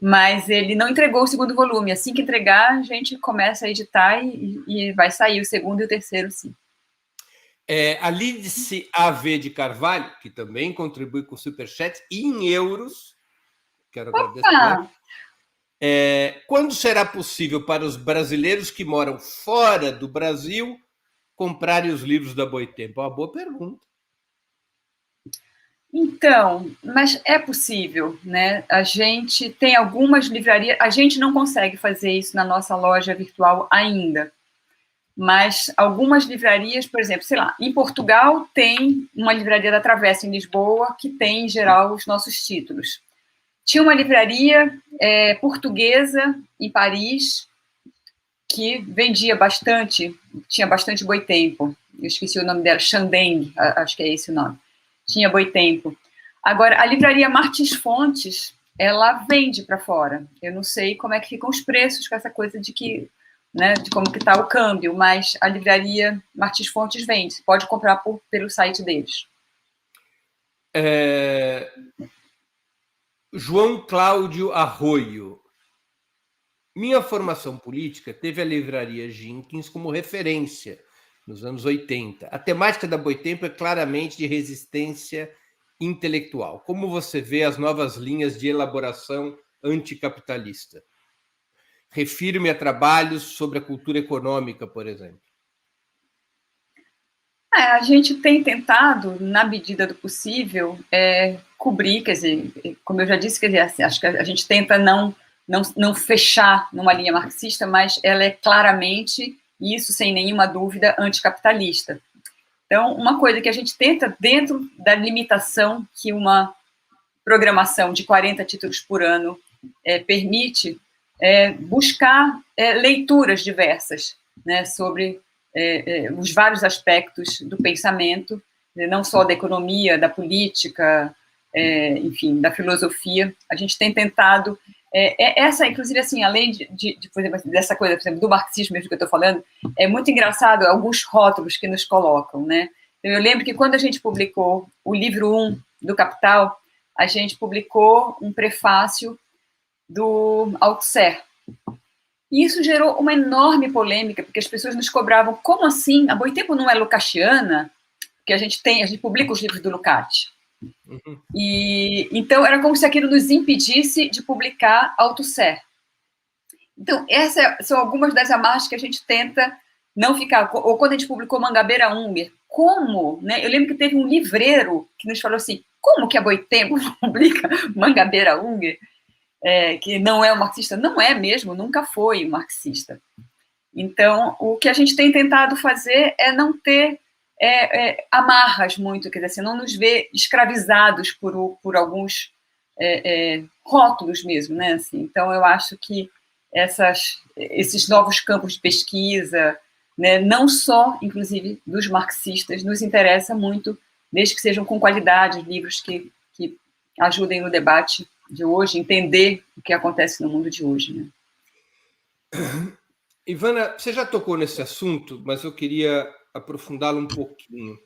Mas ele não entregou o segundo volume. Assim que entregar, a gente começa a editar e vai sair o segundo e o terceiro, sim. A Lídice A.V. de Carvalho, que também contribui com o Superchat, em euros, quero agradecer. Quando será possível para os brasileiros que moram fora do Brasil comprarem os livros da Boitempo? É uma boa pergunta. Então, mas é possível, né? A gente tem algumas livrarias, a gente não consegue fazer isso na nossa loja virtual ainda, mas algumas livrarias, por exemplo, sei lá, em Portugal tem uma livraria da Travessa em Lisboa que tem, em geral, os nossos títulos. Tinha uma livraria portuguesa em Paris que vendia bastante, tinha bastante Boitempo. Eu esqueci o nome dela, Xandeng, acho que é esse o nome. Tinha Boitempo. Agora, a livraria Martins Fontes, ela vende para fora. Eu não sei como é que ficam os preços com essa coisa de que, né, de como que está o câmbio, mas a livraria Martins Fontes vende. Você pode comprar pelo site deles. João Cláudio Arroio. Minha formação política teve a livraria Jenkins como referência nos anos 80. A temática da Boitempo é claramente de resistência intelectual. Como você vê as novas linhas de elaboração anticapitalista? Refiro-me a trabalhos sobre a cultura econômica, por exemplo. A gente tem tentado, na medida do possível, cobrir, quer dizer, como eu já disse, quer dizer, acho que a gente tenta não fechar numa linha marxista, mas ela é claramente, isso sem nenhuma dúvida, anticapitalista. Então, uma coisa que a gente tenta, dentro da limitação que uma programação de 40 títulos por ano permite, buscar leituras diversas, né, sobre os vários aspectos do pensamento, não só da economia, da política, enfim, da filosofia. A gente tem tentado essa, inclusive, assim, além por exemplo, dessa coisa, por exemplo, do marxismo mesmo que eu estou falando, é muito engraçado alguns rótulos que nos colocam, né? Então, eu lembro que quando a gente publicou o livro 1 do Capital, a gente publicou um prefácio do Althusser. E isso gerou uma enorme polêmica, porque as pessoas nos cobravam, como assim? A Boitempo não é lucatiana? Porque a gente publica os livros do Lukács. Uhum. E então era como se aquilo nos impedisse de publicar Althusser. Então essas são algumas das amarras que a gente tenta não ficar. Ou quando a gente publicou Mangabeira Unger, como, né? Eu lembro que teve um livreiro que nos falou assim: como que a Boitempo publica Mangabeira Unger, que não é um marxista? Não é mesmo, nunca foi um marxista. Então o que a gente tem tentado fazer é não ter amarras muito, quer dizer, assim, não nos vê escravizados por alguns rótulos mesmo, né? Assim, então, eu acho que esses novos campos de pesquisa, né, não só, inclusive, dos marxistas, nos interessa muito, desde que sejam com qualidade, livros que ajudem no debate de hoje, entender o que acontece no mundo de hoje, né? Ivana, você já tocou nesse assunto, mas eu queria aprofundá-lo um pouquinho.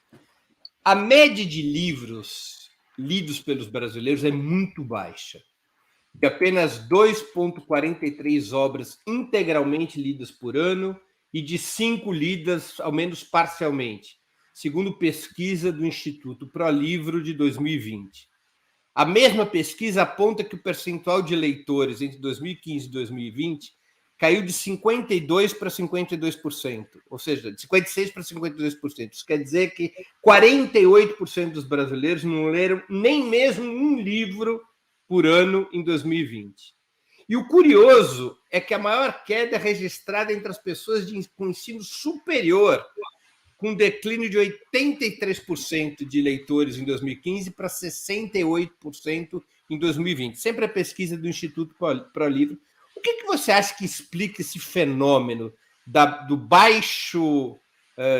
A média de livros lidos pelos brasileiros é muito baixa. De apenas 2,43 obras integralmente lidas por ano e de 5 lidas, ao menos parcialmente, segundo pesquisa do Instituto ProLivro de 2020. A mesma pesquisa aponta que o percentual de leitores entre 2015 e 2020 caiu de 52% para 52%, ou seja, de 56% para 52%. Isso quer dizer que 48% dos brasileiros não leram nem mesmo um livro por ano em 2020. E o curioso é que a maior queda é registrada entre as pessoas com ensino superior, com declínio de 83% de leitores em 2015 para 68% em 2020. Sempre a pesquisa do Instituto ProLivro. O que você acha que explica esse fenômeno do baixo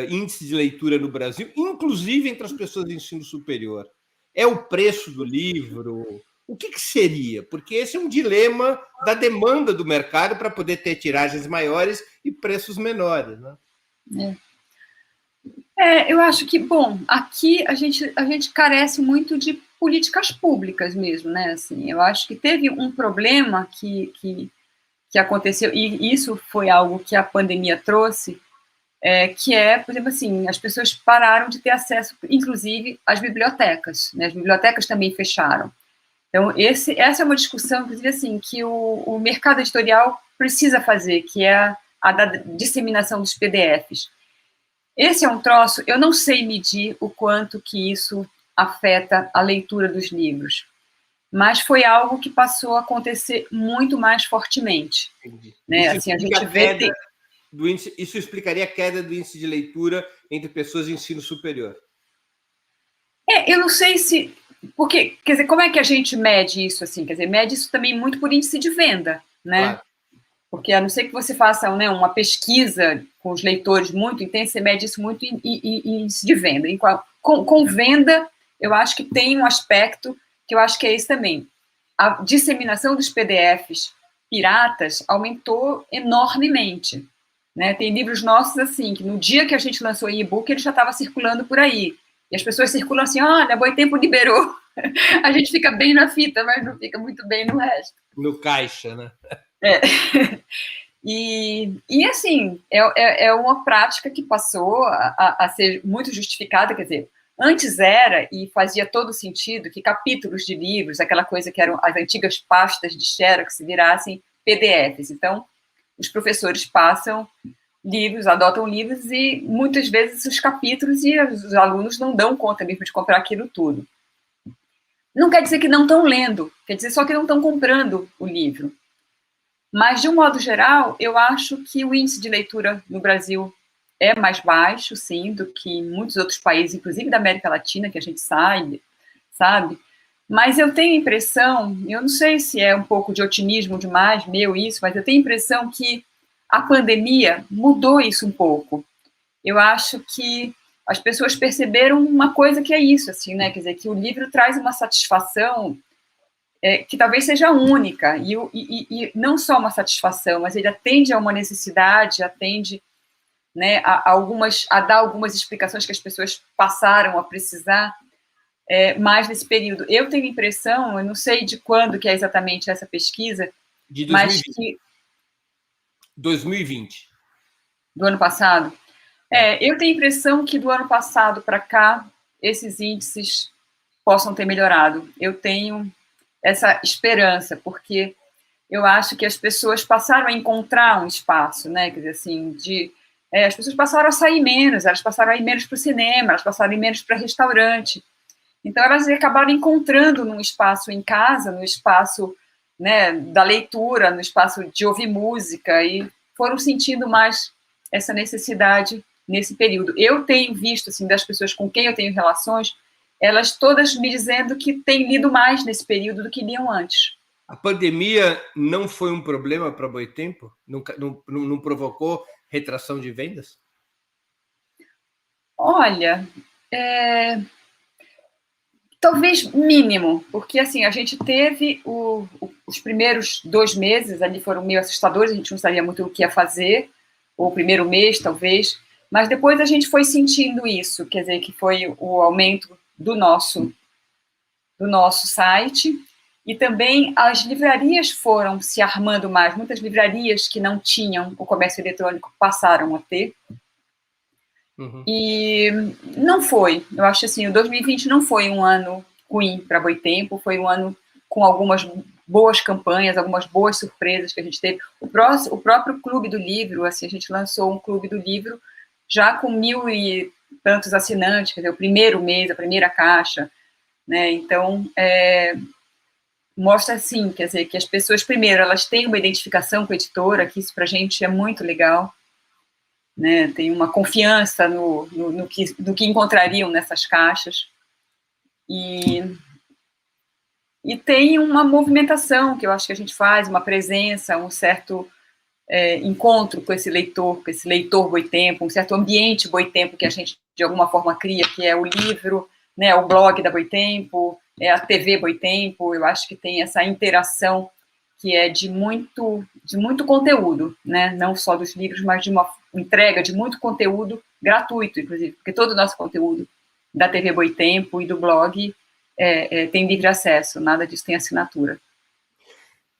índice de leitura no Brasil, inclusive entre as pessoas de ensino superior? É o preço do livro? O que seria? Porque esse é um dilema da demanda do mercado para poder ter tiragens maiores e preços menores, né? Eu acho que, bom, aqui a gente carece muito de políticas públicas mesmo, né? Assim, eu acho que teve um problema que aconteceu, e isso foi algo que a pandemia trouxe, que por exemplo, assim, as pessoas pararam de ter acesso, inclusive, às bibliotecas, né? As bibliotecas também fecharam. Então, essa é uma discussão, inclusive, assim, que o mercado editorial precisa fazer, que é a da disseminação dos PDFs. Esse é um troço, eu não sei medir o quanto que isso afeta a leitura dos livros, mas foi algo que passou a acontecer muito mais fortemente. Né? Assim, a gente vê... Isso explicaria a queda do índice de leitura entre pessoas de ensino superior. Eu não sei se... Porque, quer dizer, como é que a gente mede isso, assim? Quer dizer, mede isso também muito por índice de venda, né? Claro. Porque, a não ser que você faça, né, uma pesquisa com os leitores muito intensa, você mede isso muito em índice de venda. Com venda, eu acho que tem um aspecto que eu acho que é esse também. A disseminação dos PDFs piratas aumentou enormemente. Né? Tem livros nossos, assim, que no dia que a gente lançou o e-book, ele já estava circulando por aí. E as pessoas circulam assim, olha, Boitempo liberou. A gente fica bem na fita, mas não fica muito bem no resto. No caixa, né? E assim, é uma prática que passou a ser muito justificada, quer dizer, antes era, e fazia todo sentido, que capítulos de livros, aquela coisa que eram as antigas pastas de Xerox, virassem PDFs. Então, os professores passam livros, adotam livros, e muitas vezes os capítulos e os alunos não dão conta mesmo de comprar aquilo tudo. Não quer dizer que não estão lendo, quer dizer só que não estão comprando o livro. Mas, de um modo geral, eu acho que o índice de leitura no Brasil é mais baixo, sim, do que em muitos outros países, inclusive da América Latina, que a gente sabe? Mas eu tenho a impressão, eu não sei se é um pouco de otimismo demais, isso, mas eu tenho a impressão que a pandemia mudou isso um pouco. Eu acho que as pessoas perceberam uma coisa que é isso, assim, né? Quer dizer, que o livro traz uma satisfação que talvez seja única, e não só uma satisfação, mas ele atende a uma necessidade, atende, né, a dar algumas explicações que as pessoas passaram a precisar mais nesse período. Eu tenho a impressão, eu não sei de quando que é exatamente essa pesquisa, de 2020. Mas que... 2020. Do ano passado? Eu tenho a impressão que do ano passado para cá, esses índices possam ter melhorado. Eu tenho essa esperança, porque eu acho que as pessoas passaram a encontrar um espaço, né? Quer dizer, assim, as pessoas passaram a sair menos, elas passaram a ir menos para o cinema, elas passaram a ir menos para restaurante. Então, elas acabaram encontrando num espaço em casa, no espaço, né, da leitura, no espaço de ouvir música, e foram sentindo mais essa necessidade nesse período. Eu tenho visto, assim, das pessoas com quem eu tenho relações, elas todas me dizendo que têm lido mais nesse período do que liam antes. A pandemia não foi um problema para Boitempo? Não provocou retração de vendas? Olha, talvez mínimo, porque assim, a gente teve os primeiros 2 meses ali foram meio assustadores, a gente não sabia muito o que ia fazer, ou o primeiro mês, talvez, mas depois a gente foi sentindo isso, quer dizer, que foi o aumento do nosso site, e também as livrarias foram se armando mais, muitas livrarias que não tinham o comércio eletrônico passaram a ter. Uhum. E não foi, eu acho assim, o 2020 não foi um ano ruim para Boitempo, foi um ano com algumas boas campanhas, algumas boas surpresas que a gente teve. O próprio Clube do Livro, assim, a gente lançou um Clube do Livro já com 1.000 e tantos assinantes, quer dizer, o primeiro mês, a primeira caixa, né? Então, mostra assim, quer dizer, que as pessoas, primeiro, elas têm uma identificação com a editora, que isso para a gente é muito legal, né? Tem uma confiança no que encontrariam nessas caixas, e tem uma movimentação que eu acho que a gente faz, uma presença, um certo encontro com esse leitor Boitempo, um certo ambiente Boitempo que a gente, de alguma forma, cria, que é o livro, né, o blog da Boitempo, a TV Boitempo. Eu acho que tem essa interação que é de muito conteúdo, né, não só dos livros, mas de uma entrega de muito conteúdo gratuito, inclusive, porque todo o nosso conteúdo da TV Boitempo e do blog tem livre acesso, nada disso tem assinatura.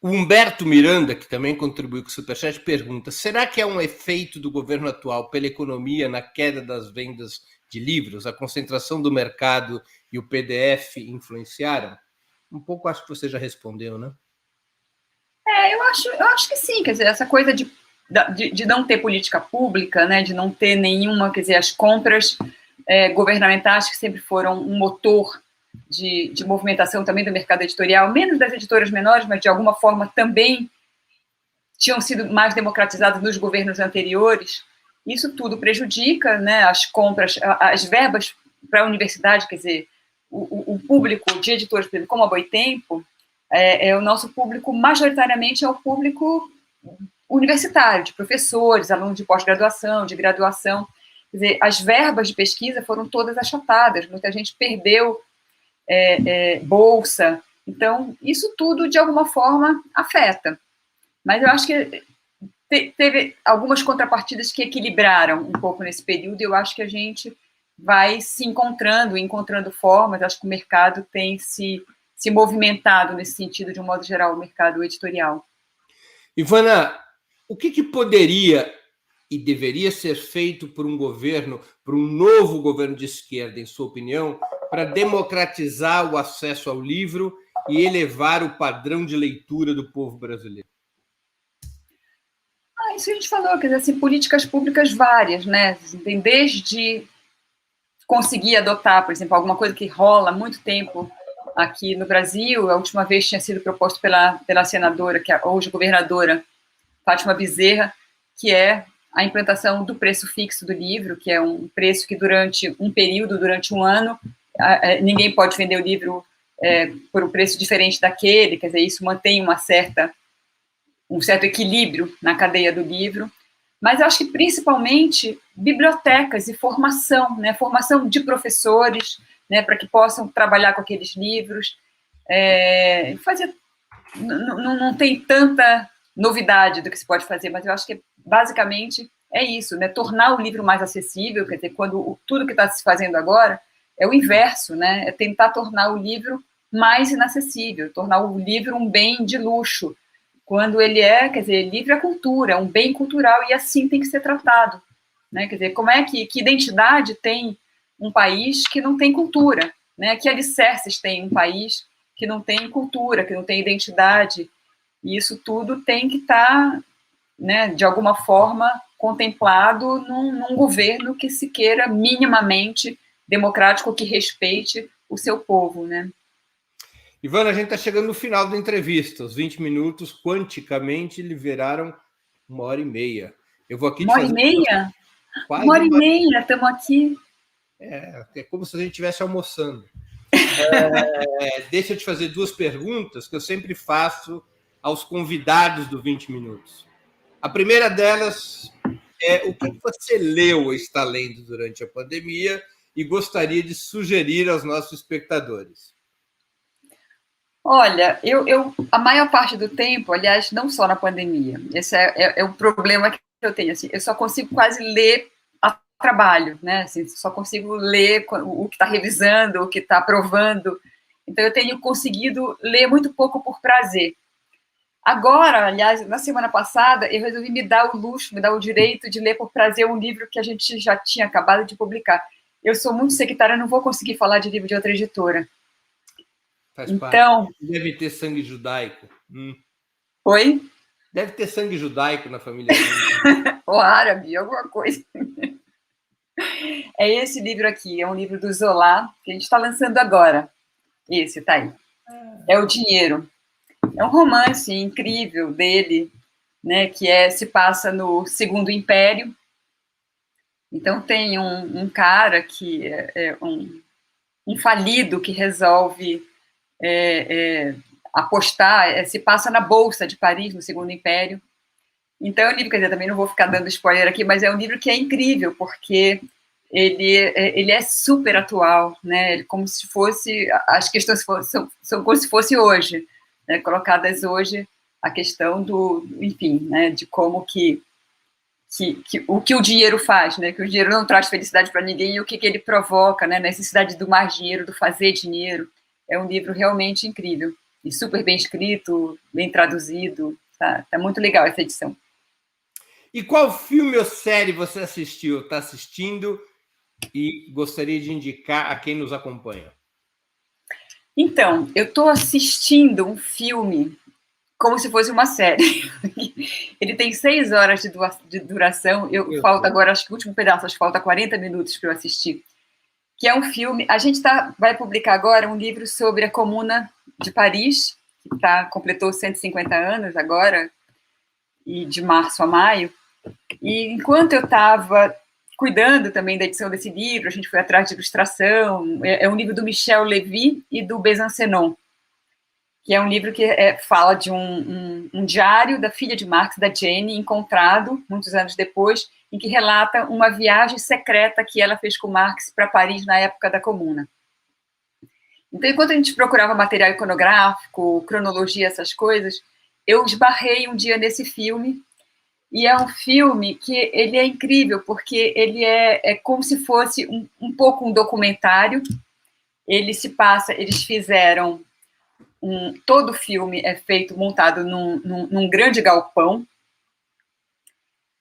O Humberto Miranda, que também contribuiu com o Superchat, pergunta: será que é um efeito do governo atual pela economia na queda das vendas de livros? A concentração do mercado e o PDF influenciaram? Um pouco acho que você já respondeu, né? Eu acho que sim, quer dizer, essa coisa de não ter política pública, né, de não ter nenhuma, quer dizer, as compras governamentais que sempre foram um motor de movimentação também do mercado editorial, menos das editoras menores, mas de alguma forma também tinham sido mais democratizadas nos governos anteriores. Isso tudo prejudica, né, as compras, as verbas para a universidade, quer dizer, o público de editores, como a Boitempo, o nosso público, majoritariamente, é o público universitário, de professores, alunos de pós-graduação, de graduação. Quer dizer, as verbas de pesquisa foram todas achatadas, muita gente perdeu bolsa. Então, isso tudo, de alguma forma, afeta. Mas eu acho que teve algumas contrapartidas que equilibraram um pouco nesse período, e eu acho que a gente vai se encontrando formas. Acho que o mercado tem se movimentado nesse sentido, de um modo geral, o mercado editorial. Ivana, o que poderia e deveria ser feito por um governo, por um novo governo de esquerda, em sua opinião, para democratizar o acesso ao livro e elevar o padrão de leitura do povo brasileiro? Isso a gente falou, quer dizer, assim, políticas públicas várias, né? Tem desde conseguir adotar, por exemplo, alguma coisa que rola há muito tempo aqui no Brasil. A última vez tinha sido proposto pela senadora, que é hoje governadora, Fátima Bezerra, que é a implantação do preço fixo do livro, que é um preço que durante um período, durante um ano, ninguém pode vender o livro por um preço diferente daquele. Quer dizer, isso mantém um certo equilíbrio na cadeia do livro. Mas eu acho que, principalmente, bibliotecas e formação, né? Formação de professores, né? Para que possam trabalhar com aqueles livros. Não tem tanta novidade do que se pode fazer, mas eu acho que, basicamente, é isso, né? Tornar o livro mais acessível. Quer dizer, quando tudo que está se fazendo agora é o inverso, né? É tentar tornar o livro mais inacessível, tornar o livro um bem de luxo, quando ele quer dizer, livro é cultura, é um bem cultural, e assim tem que ser tratado, né? Quer dizer, como é que identidade tem um país que não tem cultura, né? Que alicerces tem um país que não tem cultura, que não tem identidade? E isso tudo tem que estar, né, de alguma forma, contemplado num governo que se queira minimamente democrático, que respeite o seu povo, né? Ivana, a gente está chegando no final da entrevista. Os 20 minutos, quanticamente, viraram 1h30. Eu vou aqui 1h30? Quase 1h30, estamos aqui. É como se a gente estivesse almoçando. Deixa eu te fazer 2 perguntas que eu sempre faço aos convidados do 20 Minutos. A primeira delas é o que você leu ou está lendo durante a pandemia e gostaria de sugerir aos nossos espectadores. Olha, eu a maior parte do tempo, aliás, não só na pandemia, esse é o problema que eu tenho, assim, eu só consigo quase ler a trabalho, né, assim, só consigo ler o que está revisando, o que está aprovando, então eu tenho conseguido ler muito pouco por prazer. Agora, aliás, na semana passada, eu resolvi me dar o luxo, me dar o direito de ler por prazer um livro que a gente já tinha acabado de publicar. Eu sou muito sectária, não vou conseguir falar de livro de outra editora. Faz Então, parte. Deve ter sangue judaico. Oi? Deve ter sangue judaico na família. Ou árabe, alguma coisa. É esse livro aqui, é um livro do Zola, que a gente está lançando agora. Esse, tá aí. É O Dinheiro. É um romance incrível dele, né, que se passa no Segundo Império. Então tem um cara que é um falido que resolve apostar, se passa na Bolsa de Paris, no Segundo Império. Então, é um livro, quer dizer, também não vou ficar dando spoiler aqui, mas é um livro que é incrível, porque ele é super atual, né? Ele, como se fosse, as questões são como se fosse hoje, né? Colocadas hoje, a questão enfim, né? De como o que o dinheiro faz, né? Que o dinheiro não traz felicidade para ninguém e o que ele provoca, né? Necessidade do mais dinheiro, do fazer dinheiro. É um livro realmente incrível e super bem escrito, bem traduzido. Tá muito legal essa edição. E qual filme ou série você assistiu, está assistindo e gostaria de indicar a quem nos acompanha? Então, eu estou assistindo um filme como se fosse uma série. Ele tem 6 horas de duração. Falta agora, acho que o último pedaço, acho que falta 40 minutos para eu assistir. Que é um filme. A gente vai publicar agora um livro sobre a Comuna de Paris, que completou 150 anos agora, e de março a maio. E enquanto eu estava cuidando também da edição desse livro, a gente foi atrás de ilustração. É um livro do Michel Lévy e do Besancenon, que é um livro que fala de um diário da filha de Marx, da Jenny, encontrado muitos anos depois, em que relata uma viagem secreta que ela fez com Marx para Paris na época da Comuna. Então, enquanto a gente procurava material iconográfico, cronologia, essas coisas, eu esbarrei um dia nesse filme, e é um filme que ele é incrível, porque ele é como se fosse um pouco um documentário. Eles fizeram todo o filme é montado num grande galpão,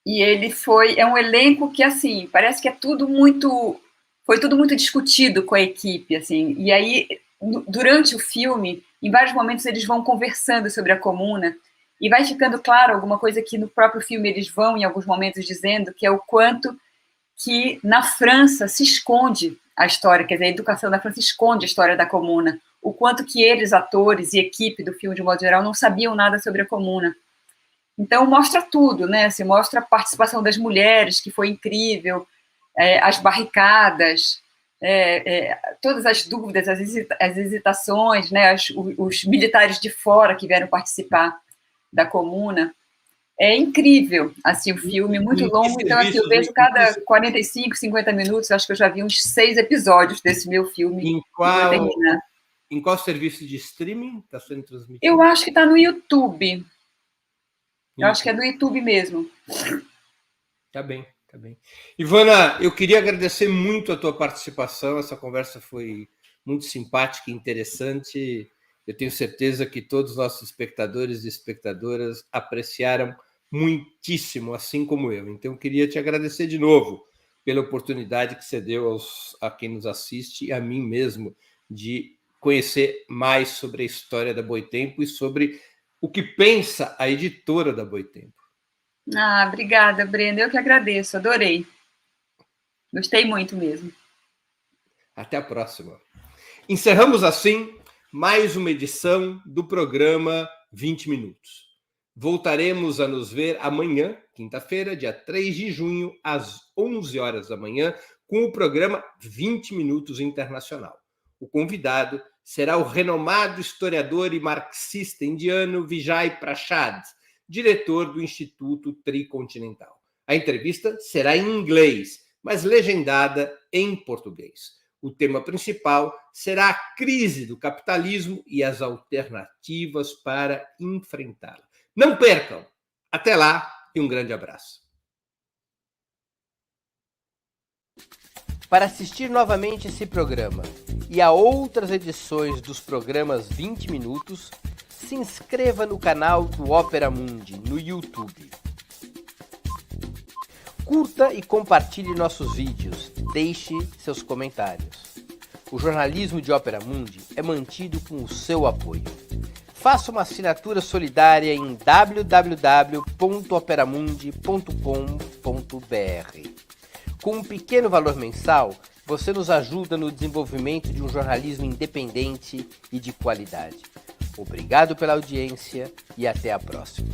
e ele é um elenco que, assim, parece que foi tudo muito discutido com a equipe, assim, e aí, durante o filme, em vários momentos eles vão conversando sobre a Comuna, e vai ficando claro alguma coisa que no próprio filme eles vão, em alguns momentos, dizendo, que é o quanto que na França se esconde a história, quer dizer, a educação da França esconde a história da Comuna, o quanto que eles, atores e equipe do filme, de modo geral, não sabiam nada sobre a Comuna. Então, mostra tudo, né? Assim, mostra a participação das mulheres, que foi incrível, as barricadas, todas as dúvidas, as hesitações, né? Os militares de fora que vieram participar da Comuna. É incrível, assim, o filme, muito longo, então assim, eu vejo cada 45, 50 minutos, acho que eu já vi uns 6 episódios desse meu filme. Em qual serviço de streaming está sendo transmitido? Eu acho que está no YouTube. Eu acho que é do YouTube mesmo. Tá bem, tá bem. Ivana, eu queria agradecer muito a tua participação, essa conversa foi muito simpática e interessante. Eu tenho certeza que todos os nossos espectadores e espectadoras apreciaram muitíssimo, assim como eu. Então, eu queria te agradecer de novo pela oportunidade que você deu a quem nos assiste e a mim mesmo de conhecer mais sobre a história da Boitempo e sobre o que pensa a editora da Boitempo. Obrigada, Brenda. Eu que agradeço, adorei. Gostei muito mesmo. Até a próxima. Encerramos assim mais uma edição do programa 20 Minutos. Voltaremos a nos ver amanhã, quinta-feira, dia 3 de junho, às 11 horas da manhã, com o programa 20 Minutos Internacional. O convidado será o renomado historiador e marxista indiano Vijay Prashad, diretor do Instituto Tricontinental. A entrevista será em inglês, mas legendada em português. O tema principal será a crise do capitalismo e as alternativas para enfrentá-la. Não percam! Até lá e um grande abraço. Para assistir novamente esse programa e a outras edições dos programas 20 Minutos, se inscreva no canal do Opera Mundi no YouTube. Curta e compartilhe nossos vídeos, deixe seus comentários. O jornalismo de Opera Mundi é mantido com o seu apoio. Faça uma assinatura solidária em www.operamundi.com.br. Com um pequeno valor mensal, você nos ajuda no desenvolvimento de um jornalismo independente e de qualidade. Obrigado pela audiência e até a próxima.